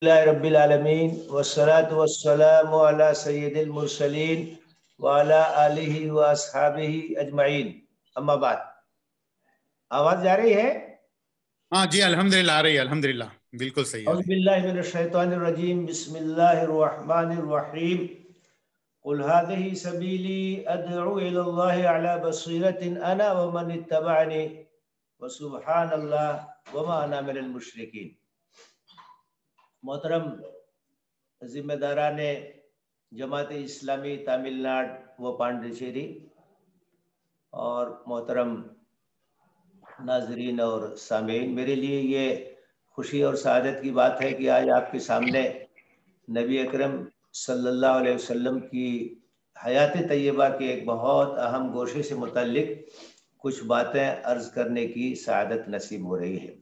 اللہ رب العالمین والصلاة والسلام علی سید المرسلین وعلی آلہ واصحابہ اجمعین، اما بعد۔ آواز جا رہی ہے؟ ہاں جی، الحمدللہ آ رہی ہے، الحمدللہ بالکل صحیح ہے۔ اعوذ باللہ من الشیطان الرجیم، بسم اللہ الرحمن الرحیم۔ قل هذه سبیلی ادعو الی اللہ علی بصیرۃ انا ومن اتبعنی وسبحان اللہ وما انا من المشرکین۔ محترم ذمہ داران جماعت اسلامی تامل ناڈو و پانڈیچیری اور محترم ناظرین اور سامعین، میرے لیے یہ خوشی اور سعادت کی بات ہے کہ آج آپ کے سامنے نبی اکرم صلی اللہ علیہ وسلم کی حیات طیبہ کے ایک بہت اہم گوشے سے متعلق کچھ باتیں عرض کرنے کی سعادت نصیب ہو رہی ہے۔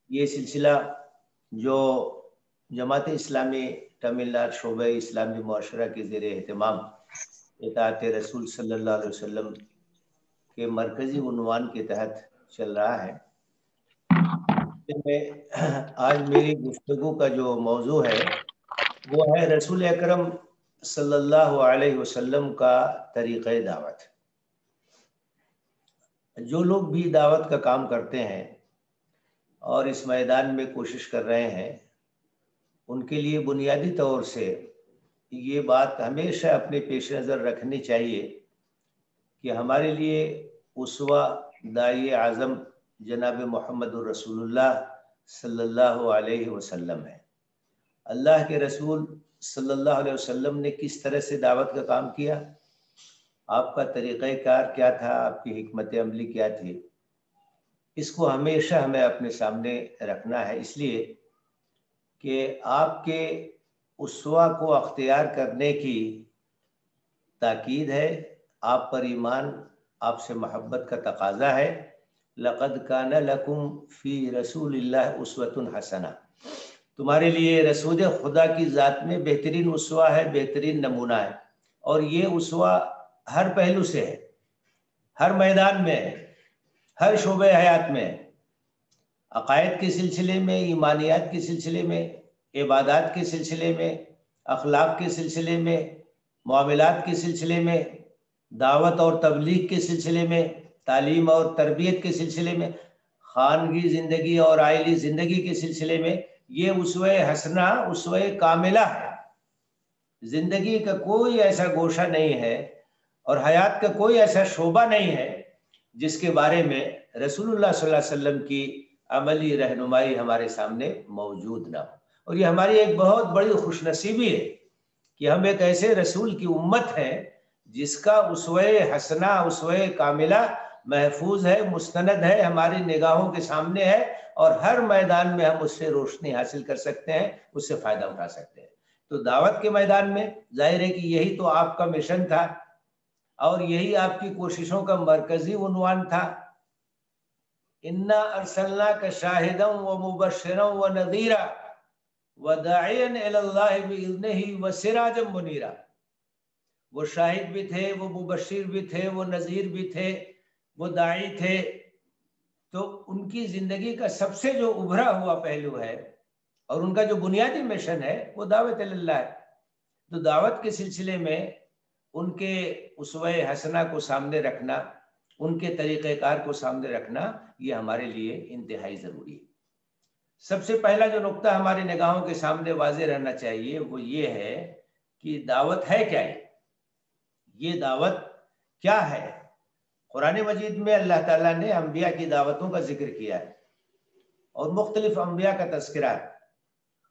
یہ سلسلہ جو جماعت اسلامی تامل ناڈو شعبہ اسلامی معاشرہ کے زیر اہتمام اطاعت رسول صلی اللہ علیہ وسلم کے مرکزی عنوان کے تحت چل رہا ہے، آج میری گفتگو کا جو موضوع ہے وہ ہے رسول اکرم صلی اللہ علیہ وسلم کا طریقہ دعوت۔ جو لوگ بھی دعوت کا کام کرتے ہیں اور اس میدان میں کوشش کر رہے ہیں، ان کے لیے بنیادی طور سے یہ بات ہمیشہ اپنے پیش نظر رکھنی چاہیے کہ ہمارے لیے اسوہ داعی اعظم جناب محمد الرسول اللہ صلی اللہ علیہ وسلم ہے۔ اللہ کے رسول صلی اللہ علیہ وسلم نے کس طرح سے دعوت کا کام کیا، آپ کا طریقہ کار کیا تھا، آپ کی حکمت عملی کیا تھی، اس کو ہمیشہ ہمیں اپنے سامنے رکھنا ہے، اس لیے کہ آپ کے اسوہ کو اختیار کرنے کی تاکید ہے، آپ پر ایمان، آپ سے محبت کا تقاضا ہے۔ لقد کان لکم فی رسول اللہ اسوۃ حسنہ، تمہارے لیے رسول خدا کی ذات میں بہترین اسوہ ہے، بہترین نمونہ ہے، اور یہ اسوہ ہر پہلو سے ہے، ہر میدان میں ہے، ہر شعبہ حیات میں ہے، عقائد کے سلسلے میں، ایمانیات کے سلسلے میں، عبادات کے سلسلے میں، اخلاق کے سلسلے میں، معاملات کے سلسلے میں، دعوت اور تبلیغ کے سلسلے میں، تعلیم اور تربیت کے سلسلے میں، خانگی زندگی اور عائلی زندگی کے سلسلے میں، یہ اسوہ حسنہ، اسوہ کاملہ ہے۔ زندگی کا کوئی ایسا گوشہ نہیں ہے اور حیات کا کوئی ایسا شعبہ نہیں ہے جس کے بارے میں رسول اللہ صلی اللہ علیہ وسلم کی عملی رہنمائی ہمارے سامنے موجود نہ ہو۔ اور یہ ہماری ایک بہت بڑی خوش نصیبی ہے کہ ہم ایک ایسے رسول کی امت ہے جس کا اسوہ حسنہ، اسوہ کاملہ محفوظ ہے، مستند ہے، ہماری نگاہوں کے سامنے ہے، اور ہر میدان میں ہم اس سے روشنی حاصل کر سکتے ہیں، اس سے فائدہ اٹھا سکتے ہیں۔ تو دعوت کے میدان میں ظاہر ہے کہ یہی تو آپ کا مشن تھا اور یہی آپ کی کوششوں کا مرکزی عنوان تھا۔ انا ارسلناک شاہدا ومبشرا ونذیرا وداعیا الی اللہ باذنہ وسراجا منیرا۔ وہ شاہد بھی تھے، وہ مبشر بھی تھے، وہ نذیر بھی تھے، وہ داعی تھے۔ تو ان کی زندگی کا سب سے جو ابھرا ہوا پہلو ہے اور ان کا جو بنیادی مشن ہے وہ دعوت اللہ ہے۔ تو دعوت کے سلسلے میں ان کے اسوہ حسنہ کو سامنے رکھنا، ان کے طریقہ کار کو سامنے رکھنا، یہ ہمارے لیے انتہائی ضروری ہے۔ سب سے پہلا جو نقطہ ہماری نگاہوں کے سامنے واضح رہنا چاہیے وہ یہ ہے کہ دعوت ہے کیا ہے؟ یہ دعوت کیا ہے؟ قرآن مجید میں اللہ تعالیٰ نے انبیاء کی دعوتوں کا ذکر کیا ہے اور مختلف انبیاء کا تذکرہ ہے،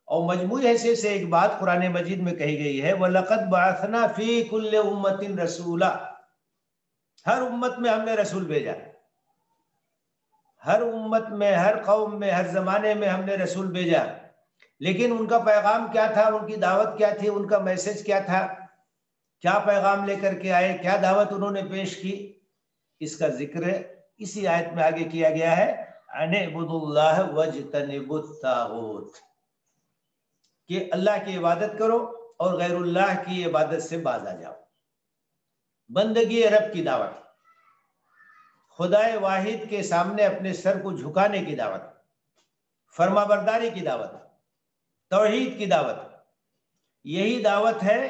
اور مجموعی حیثیت سے ایک بات قرآن مجید میں کہی گئی ہے وَلَقَدْ بَعَثْنَا فِي كُلِّ أُمَّةٍ رَسُولًا، ہر امت میں ہم نے رسول بھیجا، ہر امت میں، ہر قوم میں، ہر زمانے میں ہم نے رسول بھیجا، لیکن ان کا پیغام کیا تھا، ان کی دعوت کیا تھی، ان کا میسج کیا تھا، کیا پیغام لے کر کے آئے، کیا دعوت انہوں نے پیش کی، اس کا ذکر اسی آیت میں آگے کیا گیا ہے اَنِ اعْبُدُوا اللَّهَ وَاجْتَنِبُوا الطَّاغُوتَ، کہ اللہ کی عبادت کرو اور غیر اللہ کی عبادت سے باز آ جاؤ۔ بندگی رب کی دعوت، خدائے واحد کے سامنے اپنے سر کو جھکانے کی دعوت، فرما برداری کی دعوت، توحید کی دعوت، یہی دعوت ہے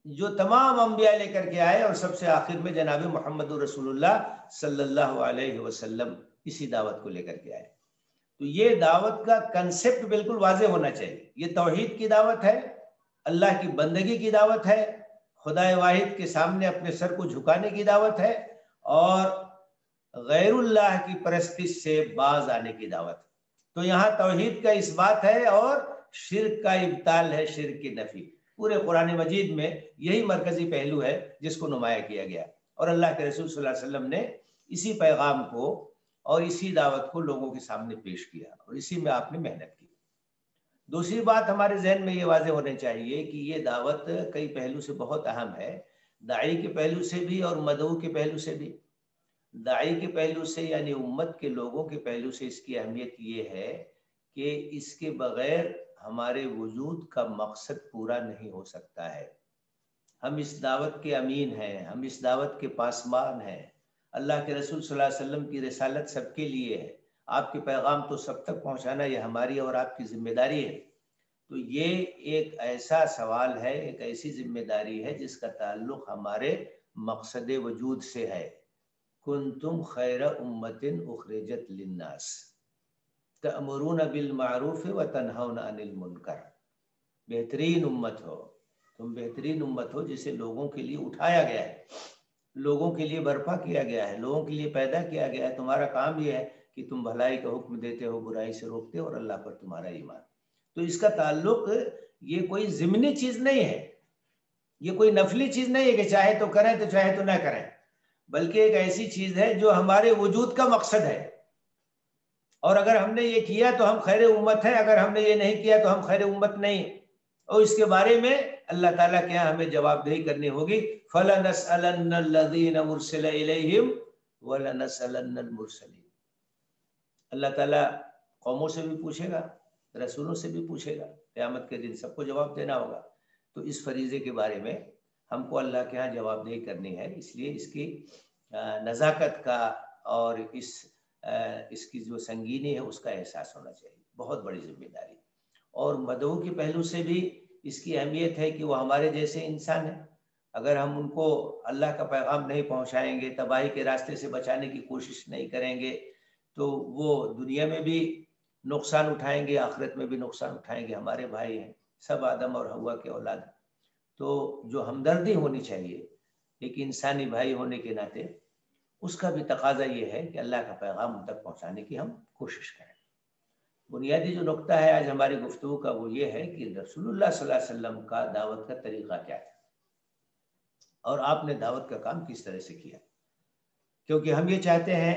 جو تمام انبیاء لے کر کے آئے، اور سب سے آخر میں جناب محمد رسول اللہ صلی اللہ علیہ وسلم اسی دعوت کو لے کر کے آئے۔ تو یہ دعوت کا کنسپٹ بالکل واضح ہونا چاہیے۔ یہ توحید کی دعوت ہے، اللہ کی بندگی کی دعوت ہے، خدا واحد کے سامنے اپنے سر کو جھکانے کی دعوت ہے، اور غیر اللہ کی پرستش سے باز آنے کی دعوت۔ تو یہاں توحید کا اس بات ہے اور شرک کا ابطال ہے، شرک کی نفی۔ پورے قرآن مجید میں یہی مرکزی پہلو ہے جس کو نمایاں کیا گیا، اور اللہ کے رسول صلی اللہ علیہ وسلم نے اسی پیغام کو اور اسی دعوت کو لوگوں کے سامنے پیش کیا، اور اسی میں آپ نے محنت کی۔ دوسری بات ہمارے ذہن میں یہ واضح ہونے چاہیے کہ یہ دعوت کئی پہلو سے بہت اہم ہے، داعی کے پہلو سے بھی اور مدعو کے پہلو سے بھی۔ داعی کے پہلو سے یعنی امت کے لوگوں کے پہلو سے اس کی اہمیت یہ ہے کہ اس کے بغیر ہمارے وجود کا مقصد پورا نہیں ہو سکتا ہے۔ ہم اس دعوت کے امین ہیں، ہم اس دعوت کے پاسبان ہیں۔ اللہ کے رسول صلی اللہ علیہ وسلم کی رسالت سب کے لیے ہے، آپ کے پیغام تو سب تک پہنچانا یہ ہماری اور آپ کی ذمہ داری ہے۔ تو یہ ایک ایسا سوال ہے، ایک ایسی ذمہ داری ہے جس کا تعلق ہمارے مقصد وجود سے ہے۔ کنتم خیر امت اخرجت للناس تأمرون بالمعروف وتنہون عن المنکر۔ بہترین امت ہو تم، بہترین امت ہو جسے لوگوں کے لیے اٹھایا گیا ہے، لوگوں کے لیے برپا کیا گیا ہے، لوگوں کے لیے پیدا کیا گیا ہے۔ تمہارا کام یہ ہے کہ تم بھلائی کا حکم دیتے ہو، برائی سے روکتے ہو، اور اللہ پر تمہارا ایمان۔ تو اس کا تعلق یہ کوئی ضمنی چیز نہیں ہے، یہ کوئی نفلی چیز نہیں ہے کہ چاہے تو کریں تو چاہے تو نہ کریں، بلکہ ایک ایسی چیز ہے جو ہمارے وجود کا مقصد ہے۔ اور اگر ہم نے یہ کیا تو ہم خیر امت ہیں، اگر ہم نے یہ نہیں کیا تو ہم خیر امت نہیں۔ اور اس کے بارے میں اللہ تعالیٰ کے یہاں ہمیں جواب دہی کرنی ہوگی۔ فَلَنَسْأَلَنَّ الَّذِينَ مُرْسِلَ إِلَيْهِمْ وَلَنَسْأَلَنَّ الْمُرْسَلِينَ۔ اللہ تعالیٰ قوموں سے بھی پوچھے گا، رسولوں سے بھی پوچھے گا، قیامت کے دن سب کو جواب دینا ہوگا۔ تو اس فریضے کے بارے میں ہم کو اللہ کے ہاں جواب دہی کرنی ہے، اس لیے اس کی نزاکت کا اور اس کی جو سنگینی ہے اس کا احساس ہونا چاہیے۔ بہت بڑی ذمہ داری۔ اور مدعو کے پہلو سے بھی اس کی اہمیت ہے کہ وہ ہمارے جیسے انسان ہیں۔ اگر ہم ان کو اللہ کا پیغام نہیں پہنچائیں گے، تباہی کے راستے سے بچانے کی کوشش نہیں کریں گے، تو وہ دنیا میں بھی نقصان اٹھائیں گے، آخرت میں بھی نقصان اٹھائیں گے۔ ہمارے بھائی ہیں، سب آدم اور حوا کے اولاد۔ تو جو ہمدردی ہونی چاہیے ایک انسانی بھائی ہونے کے ناطے، اس کا بھی تقاضا یہ ہے کہ اللہ کا پیغام ان تک پہنچانے کی ہم کوشش کریں۔ بنیادی جو نقطہ ہے آج ہماری گفتگو کا وہ یہ ہے کہ رسول اللہ صلی اللہ علیہ وسلم کا دعوت کا طریقہ کیا تھا، اور آپ نے دعوت کا کام کس طرح سے کیا۔ کیونکہ ہم یہ چاہتے ہیں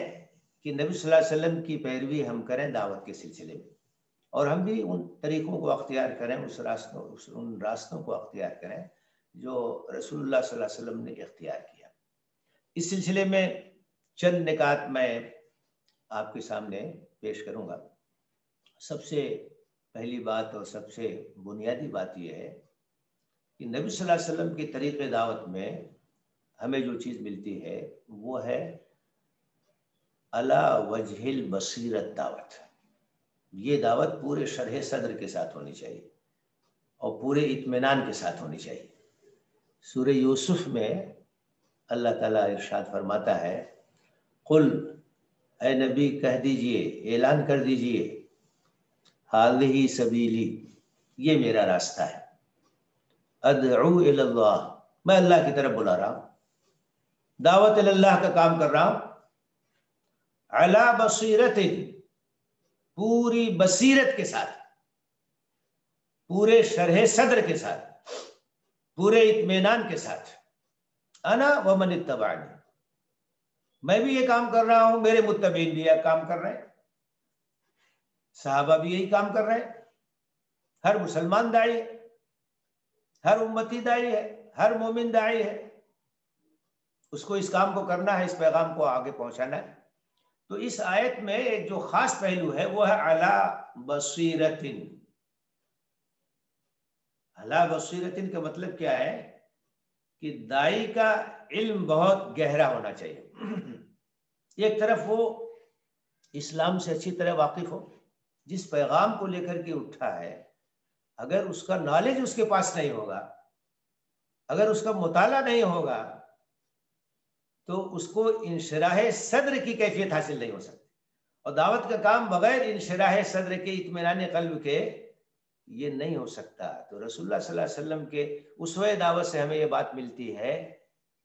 کہ نبی صلی اللہ علیہ وسلم کی پیروی ہم کریں دعوت کے سلسلے میں، اور ہم بھی ان طریقوں کو اختیار کریں، ان راستوں کو اختیار کریں جو رسول اللہ صلی اللہ علیہ وسلم نے اختیار کیا۔ اس سلسلے میں چند نکات میں آپ کے سامنے پیش کروں گا۔ سب سے پہلی بات اور سب سے بنیادی بات یہ ہے کہ نبی صلی اللہ علیہ وسلم کی طریق دعوت میں ہمیں جو چیز ملتی ہے وہ ہے علی وجہ البصیرت دعوت۔ یہ دعوت پورے شرح صدر کے ساتھ ہونی چاہیے اور پورے اطمینان کے ساتھ ہونی چاہیے۔ سورہ یوسف میں اللہ تعالیٰ ارشاد فرماتا ہے، قل، اے نبی کہہ دیجئے، اعلان کر دیجئے، ہذہ سبیلی، یہ میرا راستہ ہے، ادعو الی اللہ، میں اللہ کی طرف بلا رہا ہوں، دعوت الی اللہ کا کام کر رہا ہوں، علی بصیرت، پوری بصیرت کے ساتھ، پورے شرح صدر کے ساتھ، پورے اطمینان کے ساتھ، انا ومن اتبعنی، میں بھی یہ کام کر رہا ہوں، میرے متبعین بھی یہ کام کر رہے ہیں، صحابہ بھی یہی کام کر رہے ہیں، ہر مسلمان داعی ہے، ہر امتی داعی ہے، ہر مومن داعی ہے، اس کو اس کام کو کرنا ہے، اس پیغام کو آگے پہنچانا ہے۔ تو اس آیت میں ایک جو خاص پہلو ہے وہ ہے علی بصیرت۔ علی بصیرت کا مطلب کیا ہے کہ داعی کا علم بہت گہرا ہونا چاہیے۔ ایک طرف وہ اسلام سے اچھی طرح واقف ہو، جس پیغام کو لے کر کے اٹھا ہے اگر اس کا نالج اس کے پاس نہیں ہوگا، اگر اس کا مطالعہ نہیں ہوگا، تو اس کو انشراح صدر کی کیفیت حاصل نہیں ہو سکتی. اور دعوت کا کام بغیر انشراح صدر کے، اطمینان قلب کے، یہ نہیں ہو سکتا. تو رسول اللہ صلی اللہ علیہ وسلم کے اسوہ دعوت سے ہمیں یہ بات ملتی ہے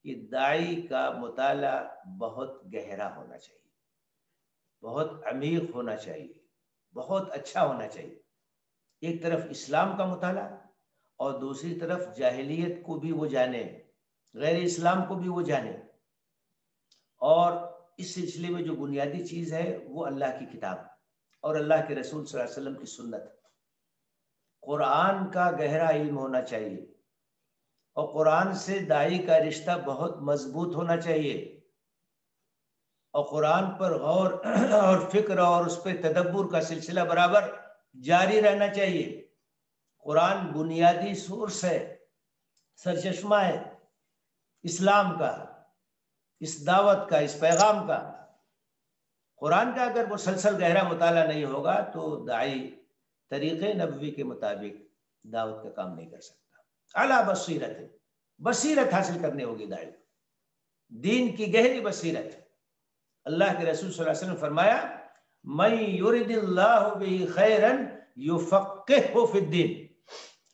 کہ داعی کا مطالعہ بہت گہرا ہونا چاہیے، بہت عمیق ہونا چاہیے، بہت اچھا ہونا چاہیے. ایک طرف اسلام کا مطالعہ اور دوسری طرف جاہلیت کو بھی وہ جانے، غیر اسلام کو بھی وہ جانے. اور اس سلسلے میں جو بنیادی چیز ہے وہ اللہ کی کتاب اور اللہ کے رسول صلی اللہ علیہ وسلم کی سنت. قرآن کا گہرا علم ہونا چاہیے اور قرآن سے داعی کا رشتہ بہت مضبوط ہونا چاہیے، اور قرآن پر غور اور فکر اور اس پہ تدبر کا سلسلہ برابر جاری رہنا چاہیے. قرآن بنیادی سورس ہے، سرچشمہ ہے اسلام کا، اس دعوت کا، اس پیغام کا. قرآن کا اگر مسلسل گہرا مطالعہ نہیں ہوگا تو داعی طریق نبوی کے مطابق دعوت کا کام نہیں کر سکتا. اعلیٰ بصیرت حاصل کرنے ہوگی داعی کو، دین کی گہری بصیرت. اللہ کے رسول صلی اللہ علیہ وسلم فرمایا من یرد اللہ بہ خیرا یفقہہ فی الدین.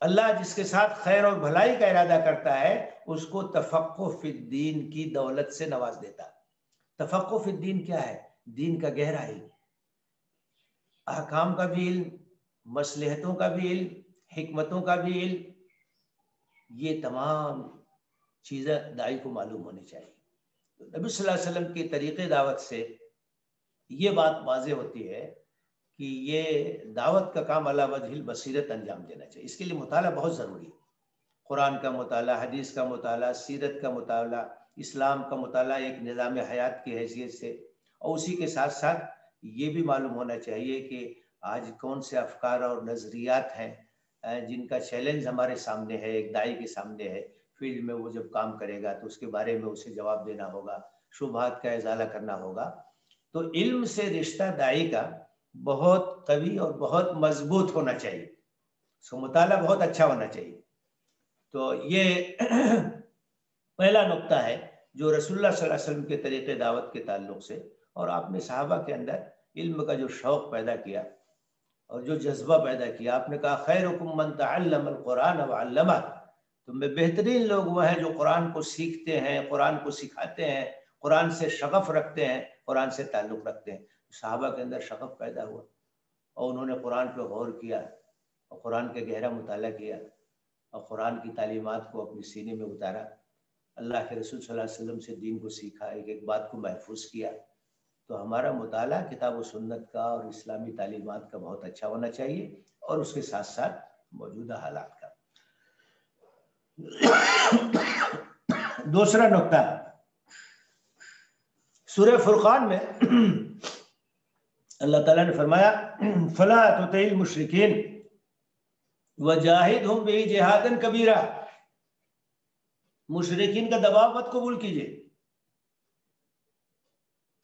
اللہ جس کے ساتھ خیر اور بھلائی کا ارادہ کرتا ہے اس کو تفقہ فی الدین کی دولت سے نواز دیتا. تفقہ فی الدین کیا ہے؟ دین کا گہرا علم، احکام کا بھی علم، مصلحتوں کا بھی علم، حکمتوں کا بھی علم. یہ تمام چیزیں داعی کو معلوم ہونی چاہیے. تو نبی صلی اللہ علیہ وسلم کی طریق دعوت سے یہ بات واضح ہوتی ہے کہ یہ دعوت کا کام علی وجہ البصیرت انجام دینا چاہیے. اس کے لیے مطالعہ بہت ضروری ہے. قرآن کا مطالعہ، حدیث کا مطالعہ، سیرت کا مطالعہ، اسلام کا مطالعہ ایک نظام حیات کی حیثیت سے. اور اسی کے ساتھ ساتھ یہ بھی معلوم ہونا چاہیے کہ آج کون سے افکار اور نظریات ہیں جن کا چیلنج ہمارے سامنے ہے، ایک داعی کے سامنے ہے. فیلڈ میں وہ جب کام کرے گا تو اس کے بارے میں اسے جواب دینا ہوگا، شبہات کا ازالہ کرنا ہوگا. تو علم سے رشتہ داعی کا بہت قوی اور بہت مضبوط ہونا چاہیے، اس کا مطالعہ بہت اچھا ہونا چاہیے. تو یہ پہلا نقطہ ہے جو رسول اللہ صلی اللہ علیہ وسلم کے طریقے دعوت کے تعلق سے، اور آپ نے صحابہ کے اندر علم کا جو شوق پیدا کیا اور جو جذبہ پیدا کیا. آپ نے کہا خیرکم من تعلم القرآن وعلمہ، تم میں بہترین لوگ وہ ہیں جو قرآن کو سیکھتے ہیں، قرآن کو سکھاتے ہیں، قرآن سے شغف رکھتے ہیں، قرآن سے تعلق رکھتے ہیں. صحابہ کے اندر شغف پیدا ہوا اور انہوں نے قرآن پہ غور کیا اور قرآن کا گہرا مطالعہ کیا اور قرآن کی تعلیمات کو اپنے سینے میں اتارا. اللہ کے رسول صلی اللہ علیہ وسلم سے دین کو سیکھا، ایک ایک بات کو محفوظ کیا. تو ہمارا مطالعہ کتاب و سنت کا اور اسلامی تعلیمات کا بہت اچھا ہونا چاہیے، اور اس کے ساتھ ساتھ موجودہ حالات کا. دوسرا نقطہ، سورہ فرقان میں اللہ تعالیٰ نے فرمایا فلا تطع المشرکین وجاہدہم بہ جہادا کبیرا. مشرکین کا دباؤ مت قبول کیجیے،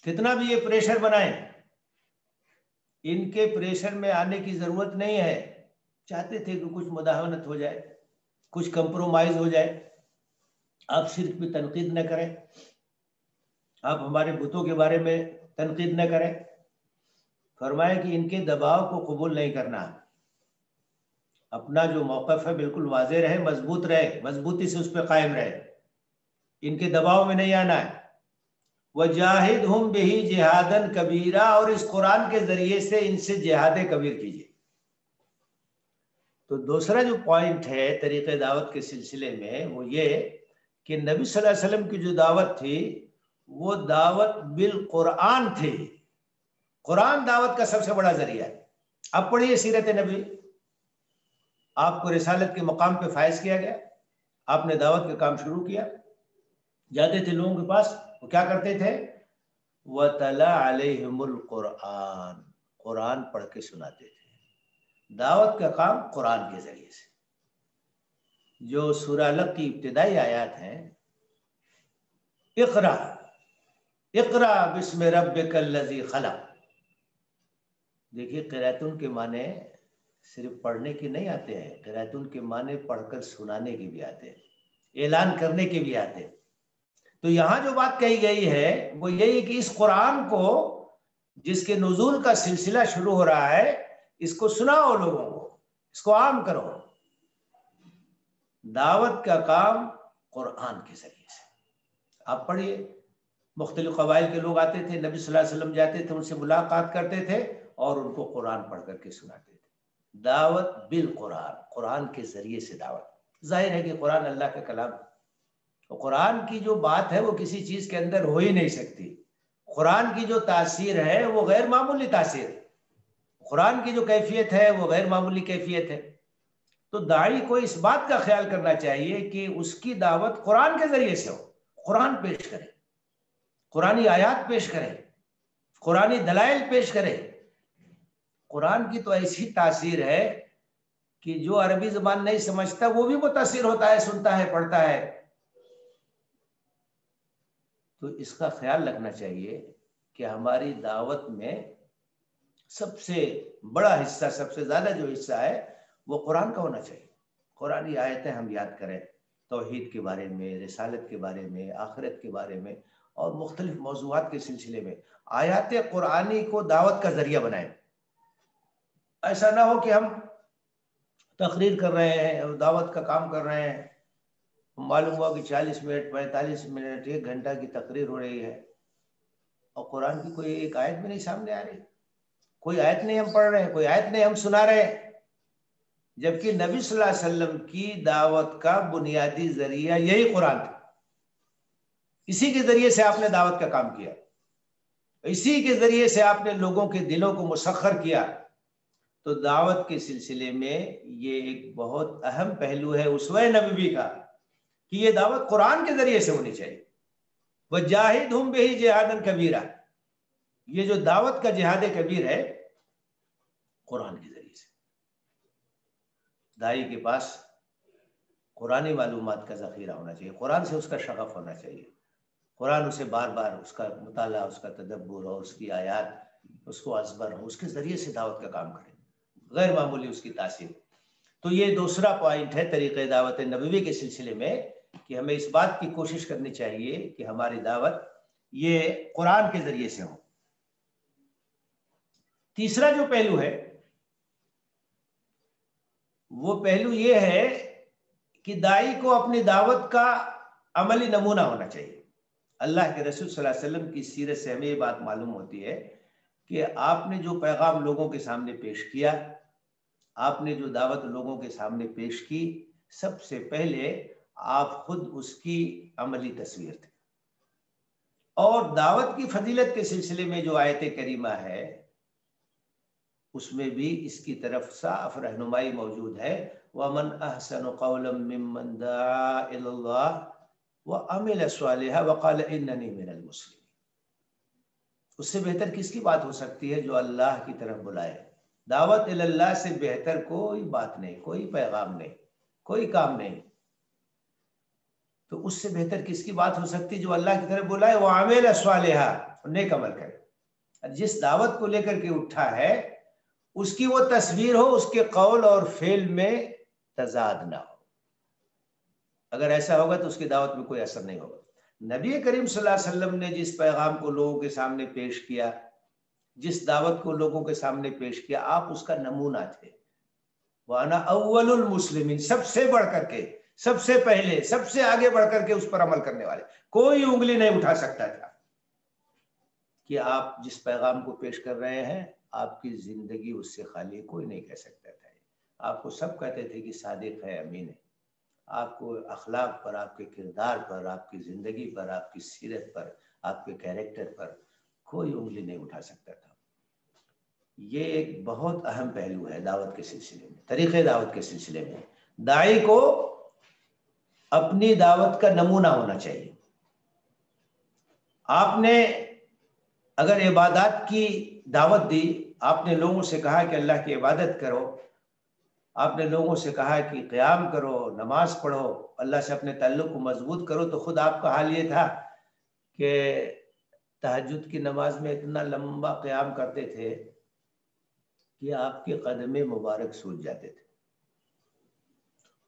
کتنا بھی یہ پریشر بنائیں، ان کے پریشر میں آنے کی ضرورت نہیں ہے. چاہتے تھے کہ کچھ مداہنت ہو جائے، کچھ کمپرومائز ہو جائے. آپ شرک پہ تنقید نہ کریں، آپ ہمارے بتوں کے بارے میں تنقید نہ کریں. فرمایا کہ ان کے دباؤ کو قبول نہیں کرنا، اپنا جو موقف ہے بالکل واضح رہے، مضبوط رہے، مضبوطی سے اس پہ قائم رہے، ان کے دباؤ میں نہیں آنا ہے. وَجَاهِدْهُمْ بِهِ جِهَادًا كَبِيرًا، اور اس قرآن کے ذریعے سے ان سے جہاد کبیر کیجیے. تو دوسرا جو پوائنٹ ہے طریقہ دعوت کے سلسلے میں وہ یہ کہ نبی صلی اللہ علیہ وسلم کی جو دعوت تھی وہ دعوت بالقرآن تھی. قرآن دعوت کا سب سے بڑا ذریعہ ہے. اب پڑھیے سیرت نبی، آپ کو رسالت کے مقام پہ فائز کیا گیا، آپ نے دعوت کا کام شروع کیا. جاتے تھے لوگوں کے پاس، وہ کیا کرتے تھے؟ وَتَلَا عَلَيْهِمُ الْقُرْآنَ، قرآن پڑھ کے سناتے تھے. دعوت کا کام قرآن کے ذریعے سے. جو سورہ الگ کی ابتدائی آیات ہیں، اقرا اقرا بسم ربک الذی خلق. دیکھیے قراتن کے معنی صرف پڑھنے کے نہیں آتے ہیں، قرأتن کے معنی پڑھ کر سنانے کے بھی آتے ہیں، اعلان کرنے کے بھی آتے ہیں۔ تو یہاں جو بات کہی گئی ہے وہ یہی کہ اس قرآن کو، جس کے نزول کا سلسلہ شروع ہو رہا ہے، اس کو سناؤ لوگوں کو، اس کو عام کرو۔ دعوت کا کام قرآن کے ذریعے سے۔ آپ پڑھیے، مختلف قبائل کے لوگ آتے تھے، نبی صلی اللہ علیہ وسلم جاتے تھے، ان سے ملاقات کرتے تھے اور ان کو قرآن پڑھ کر کے سناتے تھے۔ دعوت بالقرآن، قرآن کے ذریعے سے دعوت۔ ظاہر ہے کہ قرآن اللہ کا کلام، قرآن کی جو بات ہے وہ کسی چیز کے اندر ہو ہی نہیں سکتی۔ قرآن کی جو تاثیر ہے وہ غیر معمولی تاثیر ہے، قرآن کی جو کیفیت ہے وہ غیر معمولی کیفیت ہے۔ تو داعی کو اس بات کا خیال کرنا چاہیے کہ اس کی دعوت قرآن کے ذریعے سے ہو، قرآن پیش کرے، قرآنی آیات پیش کرے، قرآنی دلائل پیش کرے۔ قرآن کی تو ایسی تاثیر ہے کہ جو عربی زبان نہیں سمجھتا وہ بھی متاثر ہوتا ہے، سنتا ہے، پڑھتا ہے۔ تو اس کا خیال رکھنا چاہیے کہ ہماری دعوت میں سب سے بڑا حصہ، سب سے زیادہ جو حصہ ہے وہ قرآن کا ہونا چاہیے۔ قرآنی آیتیں ہم یاد کریں، توحید کے بارے میں، رسالت کے بارے میں، آخرت کے بارے میں اور مختلف موضوعات کے سلسلے میں آیات قرآنی کو دعوت کا ذریعہ بنائیں۔ ایسا نہ ہو کہ ہم تقریر کر رہے ہیں اور دعوت کا کام کر رہے ہیں، معلوم ہوا کہ 40 منٹ 45 منٹ 1 گھنٹہ کی تقریر ہو رہی ہے اور قرآن کی کوئی ایک آیت میں نہیں سامنے آ رہی، کوئی آیت نہیں ہم پڑھ رہے ہیں، کوئی آیت نہیں ہم سنا رہے ہیں، جبکہ نبی صلی اللہ علیہ وسلم کی دعوت کا بنیادی ذریعہ یہی قرآن تھا۔ اسی کے ذریعے سے آپ نے دعوت کا کام کیا، اسی کے ذریعے سے آپ نے لوگوں کے دلوں کو مسخر کیا۔ تو دعوت کے سلسلے میں یہ ایک بہت اہم پہلو ہے اسوہ نبوی کا کہ یہ دعوت قرآن کے ذریعے سے ہونی چاہیے۔ وَجَاهِدْهُمْ بِهِ جِهَادًا كَبِيرًا، یہ جو دعوت کا جہاد کبیر ہے قرآن کے ذریعے سے۔ داعی کے پاس قرآنی معلومات کا ذخیرہ ہونا چاہیے، قرآن سے اس کا شغف ہونا چاہیے، قرآن اسے بار بار اس کا مطالعہ، اس کا تدبر اور اس کی آیات اس کو ازبر ہو، اس کے ذریعے سے دعوت کا کام کرے، غیر معمولی اس کی تاثیر۔ تو یہ دوسرا پوائنٹ ہے طریقہ دعوت نبوی کے سلسلے میں کہ ہمیں اس بات کی کوشش کرنی چاہیے کہ ہماری دعوت یہ قرآن کے ذریعے سے ہو۔ تیسرا جو پہلو ہے وہ پہلو یہ ہے کہ داعی کو اپنی دعوت کا عملی نمونہ ہونا چاہیے۔ اللہ کے رسول صلی اللہ علیہ وسلم کی سیرت سے ہمیں یہ بات معلوم ہوتی ہے کہ آپ نے جو پیغام لوگوں کے سامنے پیش کیا، آپ نے جو دعوت لوگوں کے سامنے پیش کی، سب سے پہلے آپ خود اس کی عملی تصویر تھے۔ اور دعوت کی فضیلت کے سلسلے میں جو آیت کریمہ ہے اس میں بھی اس کی طرف صاف رہنمائی موجود ہے۔ وَمَنْ أَحْسَنُ قَوْلًا مِّمَّنْ دَعَا إِلَى اللَّهِ وَعَمِلَ صَالِحًا وَقَالَ إِنَّنِي مِنَ الْمُسْلِمِينَ۔ اس سے بہتر کس کی بات ہو سکتی ہے جو اللہ کی طرف بلائے؟ دعوت اللہ سے بہتر کوئی بات نہیں، کوئی پیغام نہیں، کوئی کام نہیں۔ تو اس سے بہتر کس کی بات ہو سکتی جو اللہ کی طرف بلائے؟ وَعَمِلَ صَالِحًا، نیک عمل کرے۔ جس دعوت کو لے کر کے اٹھا ہے اس کی وہ تصویر ہو، اس کے قول اور فعل میں تضاد نہ ہو۔ اگر ایسا ہوگا تو اس کی دعوت میں کوئی اثر نہیں ہوگا۔ نبی کریم صلی اللہ علیہ وسلم نے جس پیغام کو لوگوں کے سامنے پیش کیا، جس دعوت کو لوگوں کے سامنے پیش کیا، آپ اس کا نمونہ تھے۔ وَأَنَا أَوَّلُ الْمُسْلِمِينَ، سب سے بڑھ کر کے، سب سے پہلے، سب سے آگے بڑھ کر کے اس پر عمل کرنے والے، کوئی انگلی نہیں اٹھا سکتا تھا کہ آپ جس پیغام کو پیش کر رہے ہیں آپ کی زندگی اس سے خالی، کوئی نہیں کہہ سکتا تھا۔ آپ کو سب کہتے تھے کہ صادق ہے، امین ہے۔ آپ کو اخلاق پر، آپ کے کردار پر، آپ کی زندگی پر، آپ کی سیرت پر، آپ کے کیریکٹر پر کوئی انگلی نہیں اٹھا سکتا تھا۔ یہ ایک بہت اہم پہلو ہے دعوت کے سلسلے میں، طریقے دعوت کے سلسلے میں۔ داعی کو اپنی دعوت کا نمونہ ہونا چاہیے۔ آپ نے اگر عبادات کی دعوت دی، آپ نے لوگوں سے کہا کہ اللہ کی عبادت کرو، آپ نے لوگوں سے کہا کہ قیام کرو، نماز پڑھو، اللہ سے اپنے تعلق کو مضبوط کرو، تو خود آپ کا حال یہ تھا کہ تہجد کی نماز میں اتنا لمبا قیام کرتے تھے کہ آپ کے قدم مبارک سوج جاتے تھے،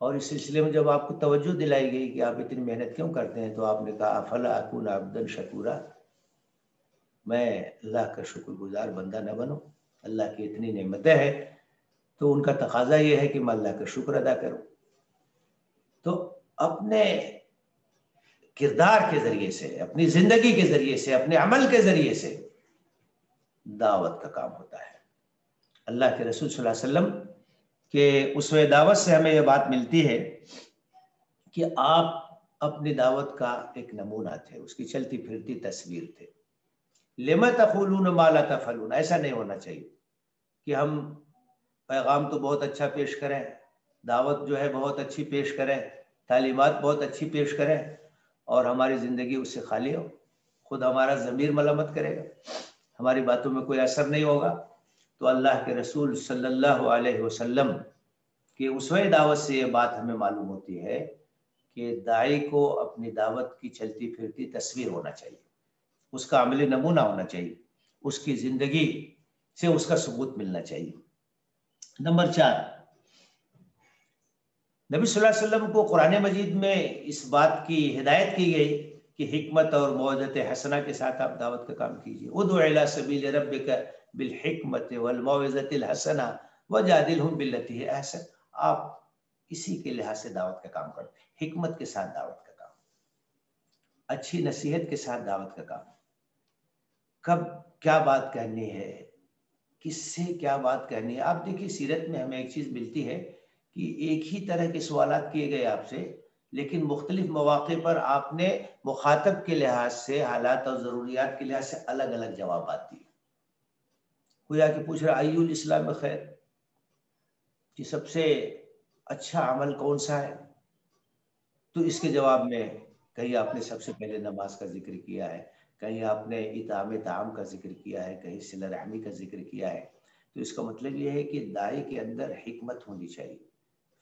اور اس سلسلے میں جب آپ کو توجہ دلائی گئی کہ آپ اتنی محنت کیوں کرتے ہیں، تو آپ نے کہا افلا اکون عبدا شکورا، میں اللہ کا شکر گزار بندہ نہ بنوں، اللہ کی اتنی نعمتیں ہیں تو ان کا تقاضا یہ ہے کہ میں اللہ کا شکر ادا کروں۔ تو اپنے کردار کے ذریعے سے، اپنی زندگی کے ذریعے سے، اپنے عمل کے ذریعے سے دعوت کا کام ہوتا ہے۔ اللہ کے رسول صلی اللہ علیہ وسلم کہ اسوہ دعوت سے ہمیں یہ بات ملتی ہے کہ آپ اپنی دعوت کا ایک نمونہ تھے، اس کی چلتی پھرتی تصویر تھے۔ لما تقولون ما لا تفعلون، ایسا نہیں ہونا چاہیے کہ ہم پیغام تو بہت اچھا پیش کریں، دعوت جو ہے بہت اچھی پیش کریں، تعلیمات بہت اچھی پیش کریں، اور ہماری زندگی اس سے خالی ہو، خود ہمارا ضمیر ملامت کرے گا، ہماری باتوں میں کوئی اثر نہیں ہوگا۔ تو اللہ کے رسول صلی اللہ علیہ وسلم کہ اسوہ دعوت سے یہ بات ہمیں معلوم ہوتی ہے کہ داعی کو اپنی دعوت کی چلتی پھرتی تصویر ہونا چاہیے، اس کا عملی نمونہ ہونا چاہیے، اس کی زندگی سے اس کا ثبوت ملنا چاہیے۔ نمبر 4، نبی صلی اللہ علیہ وسلم کو قرآن مجید میں اس بات کی ہدایت کی گئی کہ حکمت اور موعظت حسنہ کے ساتھ آپ دعوت کا کام کیجیے۔ ادع الی سبیل ربک بالحکمت والموعظۃ الحسنہ وجادلہم باللتی ہی احسن، آپ اسی کے لحاظ سے دعوت کا کام کرتے ہیں، حکمت کے ساتھ دعوت کا کام، اچھی نصیحت کے ساتھ دعوت کا کام، کب کیا بات کہنی ہے، کس سے کیا بات کہنی ہے۔ آپ دیکھیے سیرت میں ہمیں ایک چیز ملتی ہے کہ ایک ہی طرح کے سوالات کیے گئے آپ سے، لیکن مختلف مواقع پر آپ نے مخاطب کے لحاظ سے، حالات اور ضروریات کے لحاظ سے الگ الگ جوابات دیے۔ کوئی آ کے پوچھ رہا ایُّ الاسلام خیر، کہ سب سے اچھا عمل کون سا ہے، تو اس کے جواب میں کہیں آپ نے سب سے پہلے نماز کا ذکر کیا ہے، کہیں آپ نے اطعام طعام کا ذکر کیا ہے، کہیں صلہ رحمی کا ذکر کیا ہے۔ تو اس کا مطلب یہ ہے کہ داعی کے اندر حکمت ہونی چاہیے،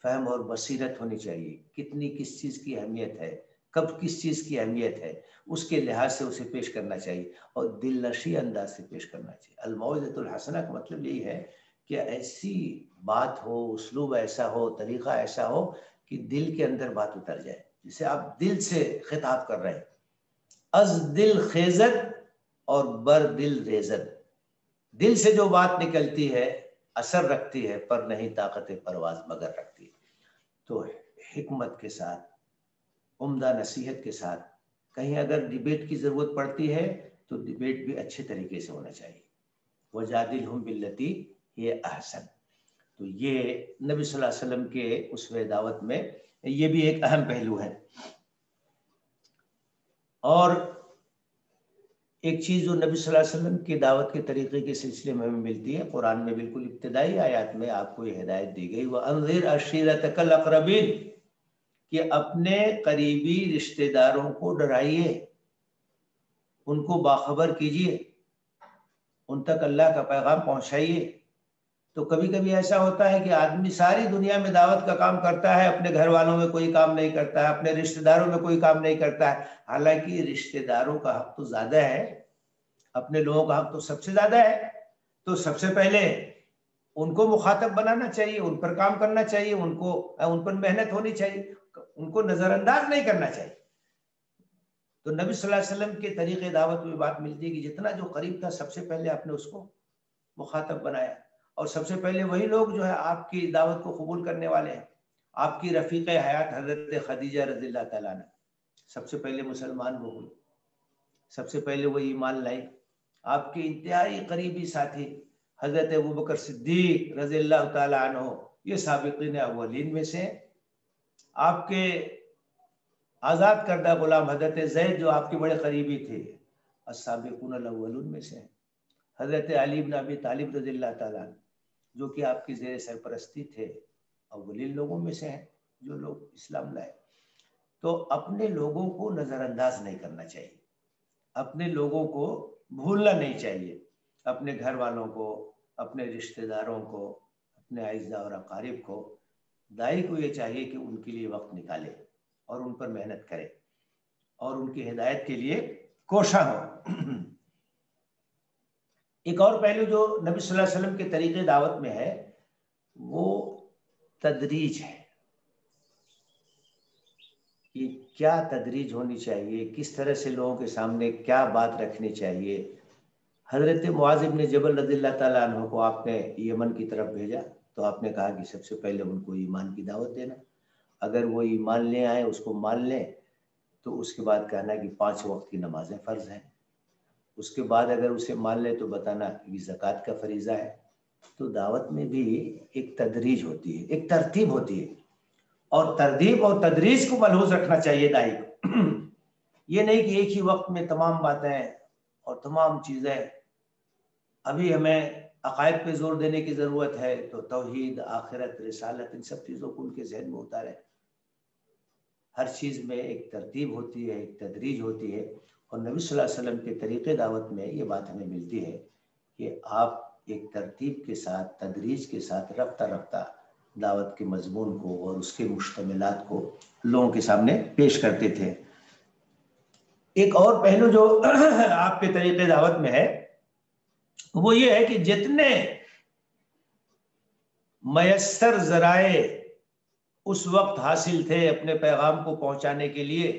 فہم اور بصیرت ہونی چاہیے، کتنی کس چیز کی اہمیت ہے، کب کس چیز کی اہمیت ہے، اس کے لحاظ سے اسے پیش کرنا چاہیے، اور دل نشی انداز سے پیش کرنا چاہیے۔ الموعظۃ الحسنہ کا مطلب یہی ہے کہ ایسی بات ہو، اسلوب ایسا ہو، طریقہ ایسا ہو کہ دل کے اندر بات اتر جائے، جسے آپ دل سے خطاب کر رہے ہیں۔ از دل خیزت اور بر دل ریزت، دل سے جو بات نکلتی ہے اثر رکھتی ہے، پر نہیں طاقت پرواز مگر رکھتی ہے۔ تو حکمت کے ساتھ، عمدہ نصیحت کے ساتھ، کہیں اگر ڈیبیٹ کی ضرورت پڑتی ہے تو ڈیبیٹ بھی اچھے طریقے سے ہونا چاہیے۔ وجادلہم باللتی ہی احسن، تو یہ نبی صلی اللہ علیہ وسلم کے اسوہ دعوت میں یہ بھی ایک اہم پہلو ہے۔ اور ایک چیز جو نبی صلی اللہ علیہ وسلم کی دعوت کے طریقے کے سلسلے میں ہمیں ملتی ہے، قرآن میں بالکل ابتدائی آیات میں آپ کو یہ ہدایت دی گئی، وَأَنذِرْ عَشِيرَتَكَ الْأَقْرَبِينَ، کہ اپنے قریبی رشتہ داروں کو ڈرائیے، ان کو باخبر کیجیے، ان تک اللہ کا پیغام پہنچائیے۔ تو کبھی کبھی ایسا ہوتا ہے کہ آدمی ساری دنیا میں دعوت کا کام کرتا ہے، اپنے گھر والوں میں کوئی کام نہیں کرتا ہے، اپنے رشتہ داروں میں کوئی کام نہیں کرتا ہے، حالانکہ رشتہ داروں کا حق تو زیادہ ہے، اپنے لوگوں کا حق تو سب سے زیادہ ہے۔ تو سب سے پہلے ان کو مخاطب بنانا چاہیے، ان پر کام کرنا چاہیے، ان پر محنت ہونی چاہیے، ان کو نظر انداز نہیں کرنا چاہیے۔ تو نبی صلی اللہ علیہ وسلم کے طریقے دعوت میں بات ملتی ہے کہ جتنا جو قریب تھا سب سے پہلے آپ نے اس کو مخاطب بنایا، اور سب سے پہلے وہی لوگ جو ہے آپ کی دعوت کو قبول کرنے والے ہیں۔ آپ کی رفیق حیات حضرت خدیجہ رضی اللہ تعالیٰ عنہ سب سے پہلے مسلمان وہ ہوئی، سب سے پہلے وہ ایمان لائی۔ آپ کے انتہائی قریبی ساتھی حضرت ابوبکر صدیق رضی اللہ تعالیٰ عنہ یہ سابقین اولین میں سے۔ آپ کے آزاد کردہ غلام حضرت زید جو آپ کے بڑے قریبی تھے، السابقون الاولون میں سے۔ حضرت علی بن ابی طالب رضی اللہ تعالیٰ عنہ جو کہ آپ کی زیر سرپرستی تھے، اولین لوگوں میں سے ہیں جو لوگ اسلام لائے۔ تو اپنے لوگوں کو نظر انداز نہیں کرنا چاہیے، اپنے لوگوں کو بھولنا نہیں چاہیے، اپنے گھر والوں کو، اپنے رشتہ داروں کو، اپنے اعزاء اور اقارب کو۔ داعی کو یہ چاہیے کہ ان کے لیے وقت نکالے اور ان پر محنت کرے اور ان کی ہدایت کے لیے کوشاں ہو۔ ایک اور پہلو جو نبی صلی اللہ علیہ وسلم کے طریقے دعوت میں ہے وہ تدریج ہے، کہ کیا تدریج ہونی چاہیے، کس طرح سے لوگوں کے سامنے کیا بات رکھنی چاہیے۔ حضرت معاذ بن جبل رضی اللہ تعالیٰ عنہ کو آپ نے یمن کی طرف بھیجا تو آپ نے کہا کہ سب سے پہلے ان کو ایمان کی دعوت دینا، اگر وہ ایمان لے آئیں، اس کو مان لیں، تو اس کے بعد کہنا کہ 5 وقت کی نمازیں فرض ہیں، اس کے بعد اگر اسے مان لے تو بتانا کہ زکوٰۃ کا فریضہ ہے۔ تو دعوت میں بھی ایک تدریج ہوتی ہے، ایک ترتیب ہوتی ہے، اور ترتیب اور تدریج کو ملحوظ رکھنا چاہیے داعی کو۔ یہ نہیں کہ ایک ہی وقت میں تمام باتیں اور تمام چیزیں۔ ابھی ہمیں عقائد پہ زور دینے کی ضرورت ہے تو توحید، آخرت، رسالت، ان سب چیزوں کو ان کے ذہن میں اتاریں۔ ہر چیز میں ایک ترتیب ہوتی ہے، ایک تدریج ہوتی ہے، اور نبی صلی اللہ علیہ وسلم کے طریقے دعوت میں یہ بات ہمیں ملتی ہے کہ آپ ایک ترتیب کے ساتھ، تدریج کے ساتھ، رفتہ رفتہ دعوت کے مضمون کو اور اس کے مشتملات کو لوگوں کے سامنے پیش کرتے تھے۔ ایک اور پہلو جو آپ کے طریقے دعوت میں ہے وہ یہ ہے کہ جتنے میسر ذرائع اس وقت حاصل تھے اپنے پیغام کو پہنچانے کے لیے،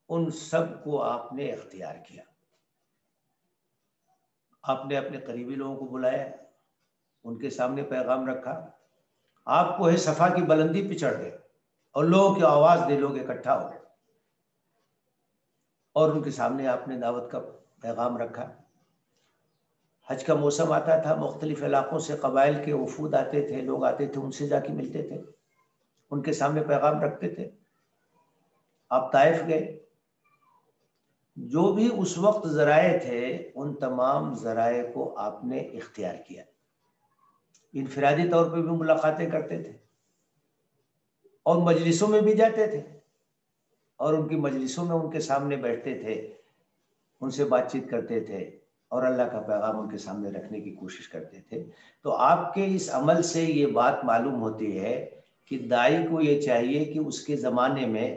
ان سب کو آپ نے اختیار کیا۔ آپ نے اپنے قریبی لوگوں کو بلایا، ان کے سامنے پیغام رکھا، آپ کو صفا کی بلندی پہ چڑھ گئے اور لوگوں کی آواز دے، لوگ اکٹھا ہو گئے اور ان کے سامنے آپ نے دعوت کا پیغام رکھا۔ حج کا موسم آتا تھا، مختلف علاقوں سے قبائل کے وفود آتے تھے، لوگ آتے تھے، ان سے جا کے ملتے تھے، ان کے سامنے پیغام رکھتے تھے۔ آپ طائف گئے، جو بھی اس وقت ذرائع تھے ان تمام ذرائع کو آپ نے اختیار کیا۔ انفرادی طور پہ بھی ملاقاتیں کرتے تھے اور مجلسوں میں بھی جاتے تھے، اور ان کی مجلسوں میں ان کے سامنے بیٹھتے تھے، ان سے بات چیت کرتے تھے اور اللہ کا پیغام ان کے سامنے رکھنے کی کوشش کرتے تھے۔ تو آپ کے اس عمل سے یہ بات معلوم ہوتی ہے کہ داعی کو یہ چاہیے کہ اس کے زمانے میں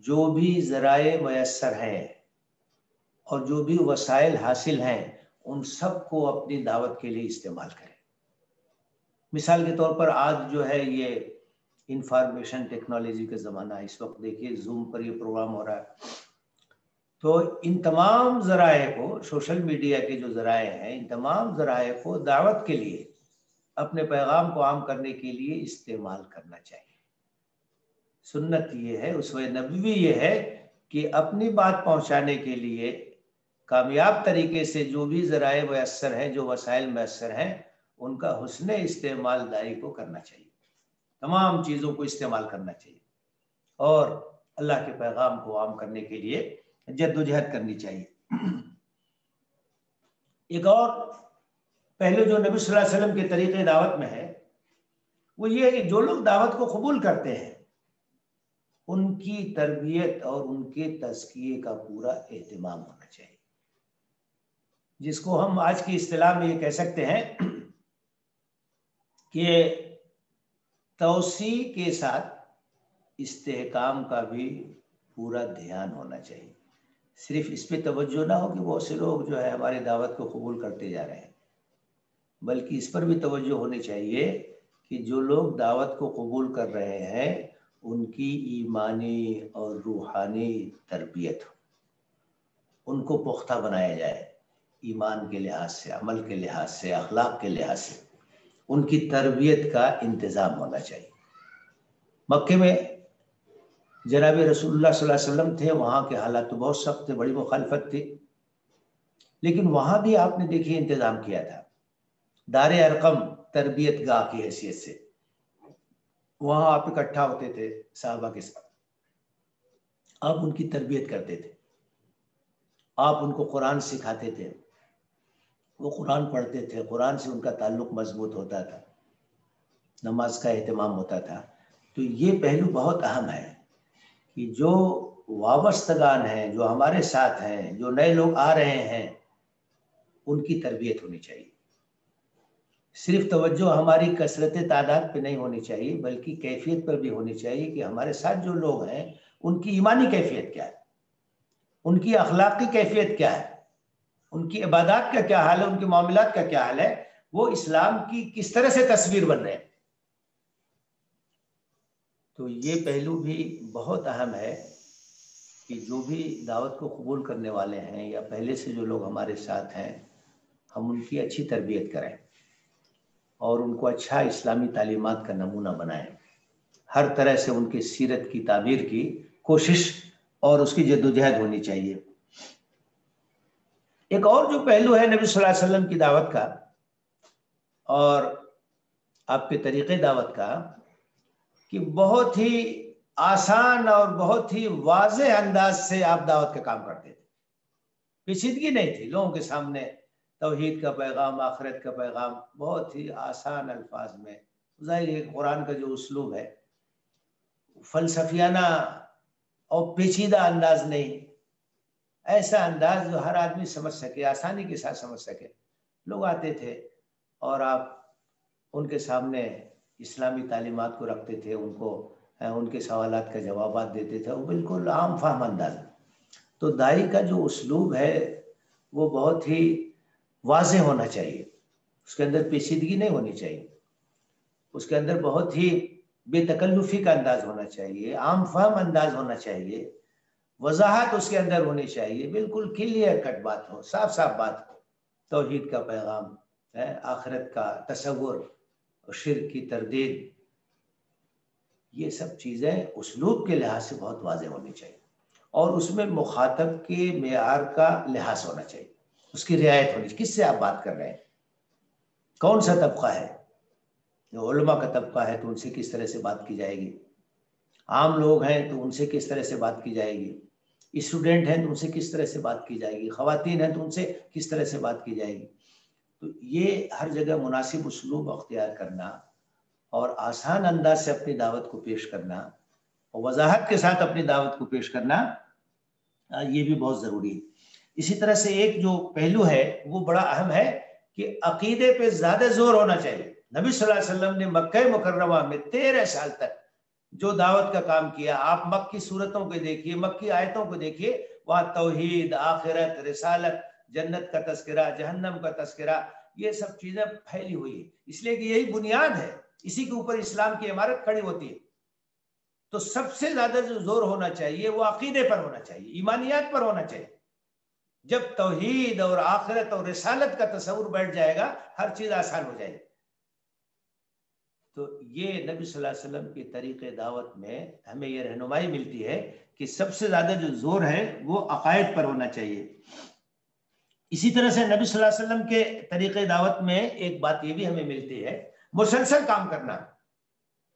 جو بھی ذرائع میسر ہیں اور جو بھی وسائل حاصل ہیں ان سب کو اپنی دعوت کے لیے استعمال کریں۔ مثال کے طور پر آج جو ہے یہ انفارمیشن ٹیکنالوجی کا زمانہ ہے، اس وقت دیکھیے زوم پر یہ پروگرام ہو رہا ہے، تو ان تمام ذرائع کو، سوشل میڈیا کے جو ذرائع ہیں، ان تمام ذرائع کو دعوت کے لیے، اپنے پیغام کو عام کرنے کے لیے استعمال کرنا چاہیے۔ سنت یہ ہے، اسوہ نبوی یہ ہے کہ اپنی بات پہنچانے کے لیے کامیاب طریقے سے جو بھی ذرائع میسر ہیں، جو وسائل میسر ہیں، ان کا حسن استعمال داعی کو کرنا چاہیے، تمام چیزوں کو استعمال کرنا چاہیے اور اللہ کے پیغام کو عام کرنے کے لیے جد و جہد کرنی چاہیے۔ ایک اور پہلو جو نبی صلی اللہ علیہ وسلم کے طریقے دعوت میں ہے وہ یہ ہے کہ جو لوگ دعوت کو قبول کرتے ہیں ان کی تربیت اور ان کے تزکیے کا پورا اہتمام ہونا چاہیے، جس کو ہم آج کی اصطلاح میں یہ کہہ سکتے ہیں کہ توسیع کے ساتھ استحکام کا بھی پورا دھیان ہونا چاہیے۔ صرف اس پہ توجہ نہ ہو کہ بہت سے لوگ جو ہے ہماری دعوت کو قبول کرتے جا رہے ہیں، بلکہ اس پر بھی توجہ ہونی چاہیے کہ جو لوگ دعوت کو قبول کر رہے ہیں ان کی ایمانی اور روحانی تربیت ہو، ان کو پختہ بنایا جائے، ایمان کے لحاظ سے، عمل کے لحاظ سے، اخلاق کے لحاظ سے ان کی تربیت کا انتظام ہونا چاہیے۔ مکے میں جناب رسول اللہ صلی اللہ علیہ وسلم تھے، وہاں کے حالات تو بہت سخت تھے، بڑی مخالفت تھی، لیکن وہاں بھی آپ نے دیکھیے انتظام کیا تھا، دار ارقم تربیت گاہ کی حیثیت سے وہاں آپ اکٹھا ہوتے تھے صحابہ کے ساتھ، آپ ان کی تربیت کرتے تھے، آپ ان کو قرآن سکھاتے تھے، وہ قرآن پڑھتے تھے، قرآن سے ان کا تعلق مضبوط ہوتا تھا، نماز کا اہتمام ہوتا تھا۔ تو یہ پہلو بہت اہم ہے کہ جو وابستگان ہیں، جو ہمارے ساتھ ہیں، جو نئے لوگ آ رہے ہیں، ان کی تربیت ہونی چاہیے۔ صرف توجہ ہماری کثرت تعداد پہ نہیں ہونی چاہیے بلکہ کیفیت پر بھی ہونی چاہیے کہ ہمارے ساتھ جو لوگ ہیں ان کی ایمانی کیفیت کیا ہے، ان کی اخلاقی کیفیت کیا ہے، ان کی عبادات کا کیا حال ہے، ان کے معاملات کا کیا حال ہے، وہ اسلام کی کس طرح سے تصویر بن رہے ہیں. تو یہ پہلو بھی بہت اہم ہے کہ جو بھی دعوت کو قبول کرنے والے ہیں یا پہلے سے جو لوگ ہمارے ساتھ ہیں، ہم ان کی اچھی تربیت کریں اور ان کو اچھا اسلامی تعلیمات کا نمونہ بنائیں. ہر طرح سے ان کی سیرت کی تعبیر کی کوشش اور اس کی جدوجہد ہونی چاہیے. ایک اور جو پہلو ہے نبی صلی اللہ علیہ وسلم کی دعوت کا اور آپ کے طریقے دعوت کا، کہ بہت ہی آسان اور بہت ہی واضح انداز سے آپ دعوت کا کام کرتے تھے. پیچیدگی نہیں تھی. لوگوں کے سامنے توحید کا پیغام، آخرت کا پیغام بہت ہی آسان الفاظ میں. ظاہر ہے قرآن کا جو اسلوب ہے فلسفیانہ اور پیچیدہ انداز نہیں، ایسا انداز جو ہر آدمی سمجھ سکے، آسانی کے ساتھ سمجھ سکے. لوگ آتے تھے اور آپ ان کے سامنے اسلامی تعلیمات کو رکھتے تھے، ان کے سوالات کا جوابات دیتے تھے، وہ بالکل عام فہم انداز. تو داعی کا جو اسلوب ہے وہ بہت ہی واضح ہونا چاہیے، اس کے اندر پیچیدگی نہیں ہونی چاہیے، اس کے اندر بہت ہی بے تکلفی کا انداز ہونا چاہیے، عام فہم انداز ہونا چاہیے، وضاحت اس کے اندر ہونی چاہیے، بالکل کلیئر کٹ بات ہو، صاف صاف بات ہو. توحید کا پیغام، آخرت کا تصور، شرک کی تردید، یہ سب چیزیں اسلوب کے لحاظ سے بہت واضح ہونی چاہیے اور اس میں مخاطب کے معیار کا لحاظ ہونا چاہیے، اس کی رعایت ہونی چاہیے. کس سے آپ بات کر رہے ہیں، کون سا طبقہ ہے. جو علماء کا طبقہ ہے تو ان سے کس طرح سے بات کی جائے گی، عام لوگ ہیں تو ان سے کس طرح سے بات کی جائے گی، اسٹوڈنٹ ہیں تو ان سے کس طرح سے بات کی جائے گی، خواتین ہیں تو ان سے کس طرح سے بات کی جائے گی. تو یہ ہر جگہ مناسب اسلوب اختیار کرنا اور آسان انداز سے اپنی دعوت کو پیش کرنا اور وضاحت کے ساتھ اپنی دعوت کو پیش کرنا، یہ بھی بہت ضروری ہے. اسی طرح سے ایک جو پہلو ہے وہ بڑا اہم ہے کہ عقیدے پہ زیادہ زور ہونا چاہیے. نبی صلی اللہ علیہ وسلم نے مکہ مکرمہ میں 13 سال تک جو دعوت کا کام کیا، آپ مکی صورتوں کو دیکھیے، مکی آیتوں کو دیکھیے، وہاں توحید، آخرت، رسالت، جنت کا تذکرہ، جہنم کا تذکرہ، یہ سب چیزیں پھیلی ہوئی ہیں. اس لیے کہ یہی بنیاد ہے، اسی کے اوپر اسلام کی عمارت کھڑی ہوتی ہے. تو سب سے زیادہ جو زور ہونا چاہیے وہ عقیدے پر ہونا چاہیے، ایمانیات پر ہونا چاہیے. جب توحید اور آخرت اور رسالت کا تصور بیٹھ جائے گا، ہر چیز آسان ہو جائے گی. تو یہ نبی صلی اللہ علیہ وسلم کے طریقے دعوت میں ہمیں یہ رہنمائی ملتی ہے کہ سب سے زیادہ جو زور ہے وہ عقائد پر ہونا چاہیے. اسی طرح سے نبی صلی اللہ علیہ وسلم کے طریقے دعوت میں ایک بات یہ بھی ہمیں ملتی ہے، مسلسل کام کرنا،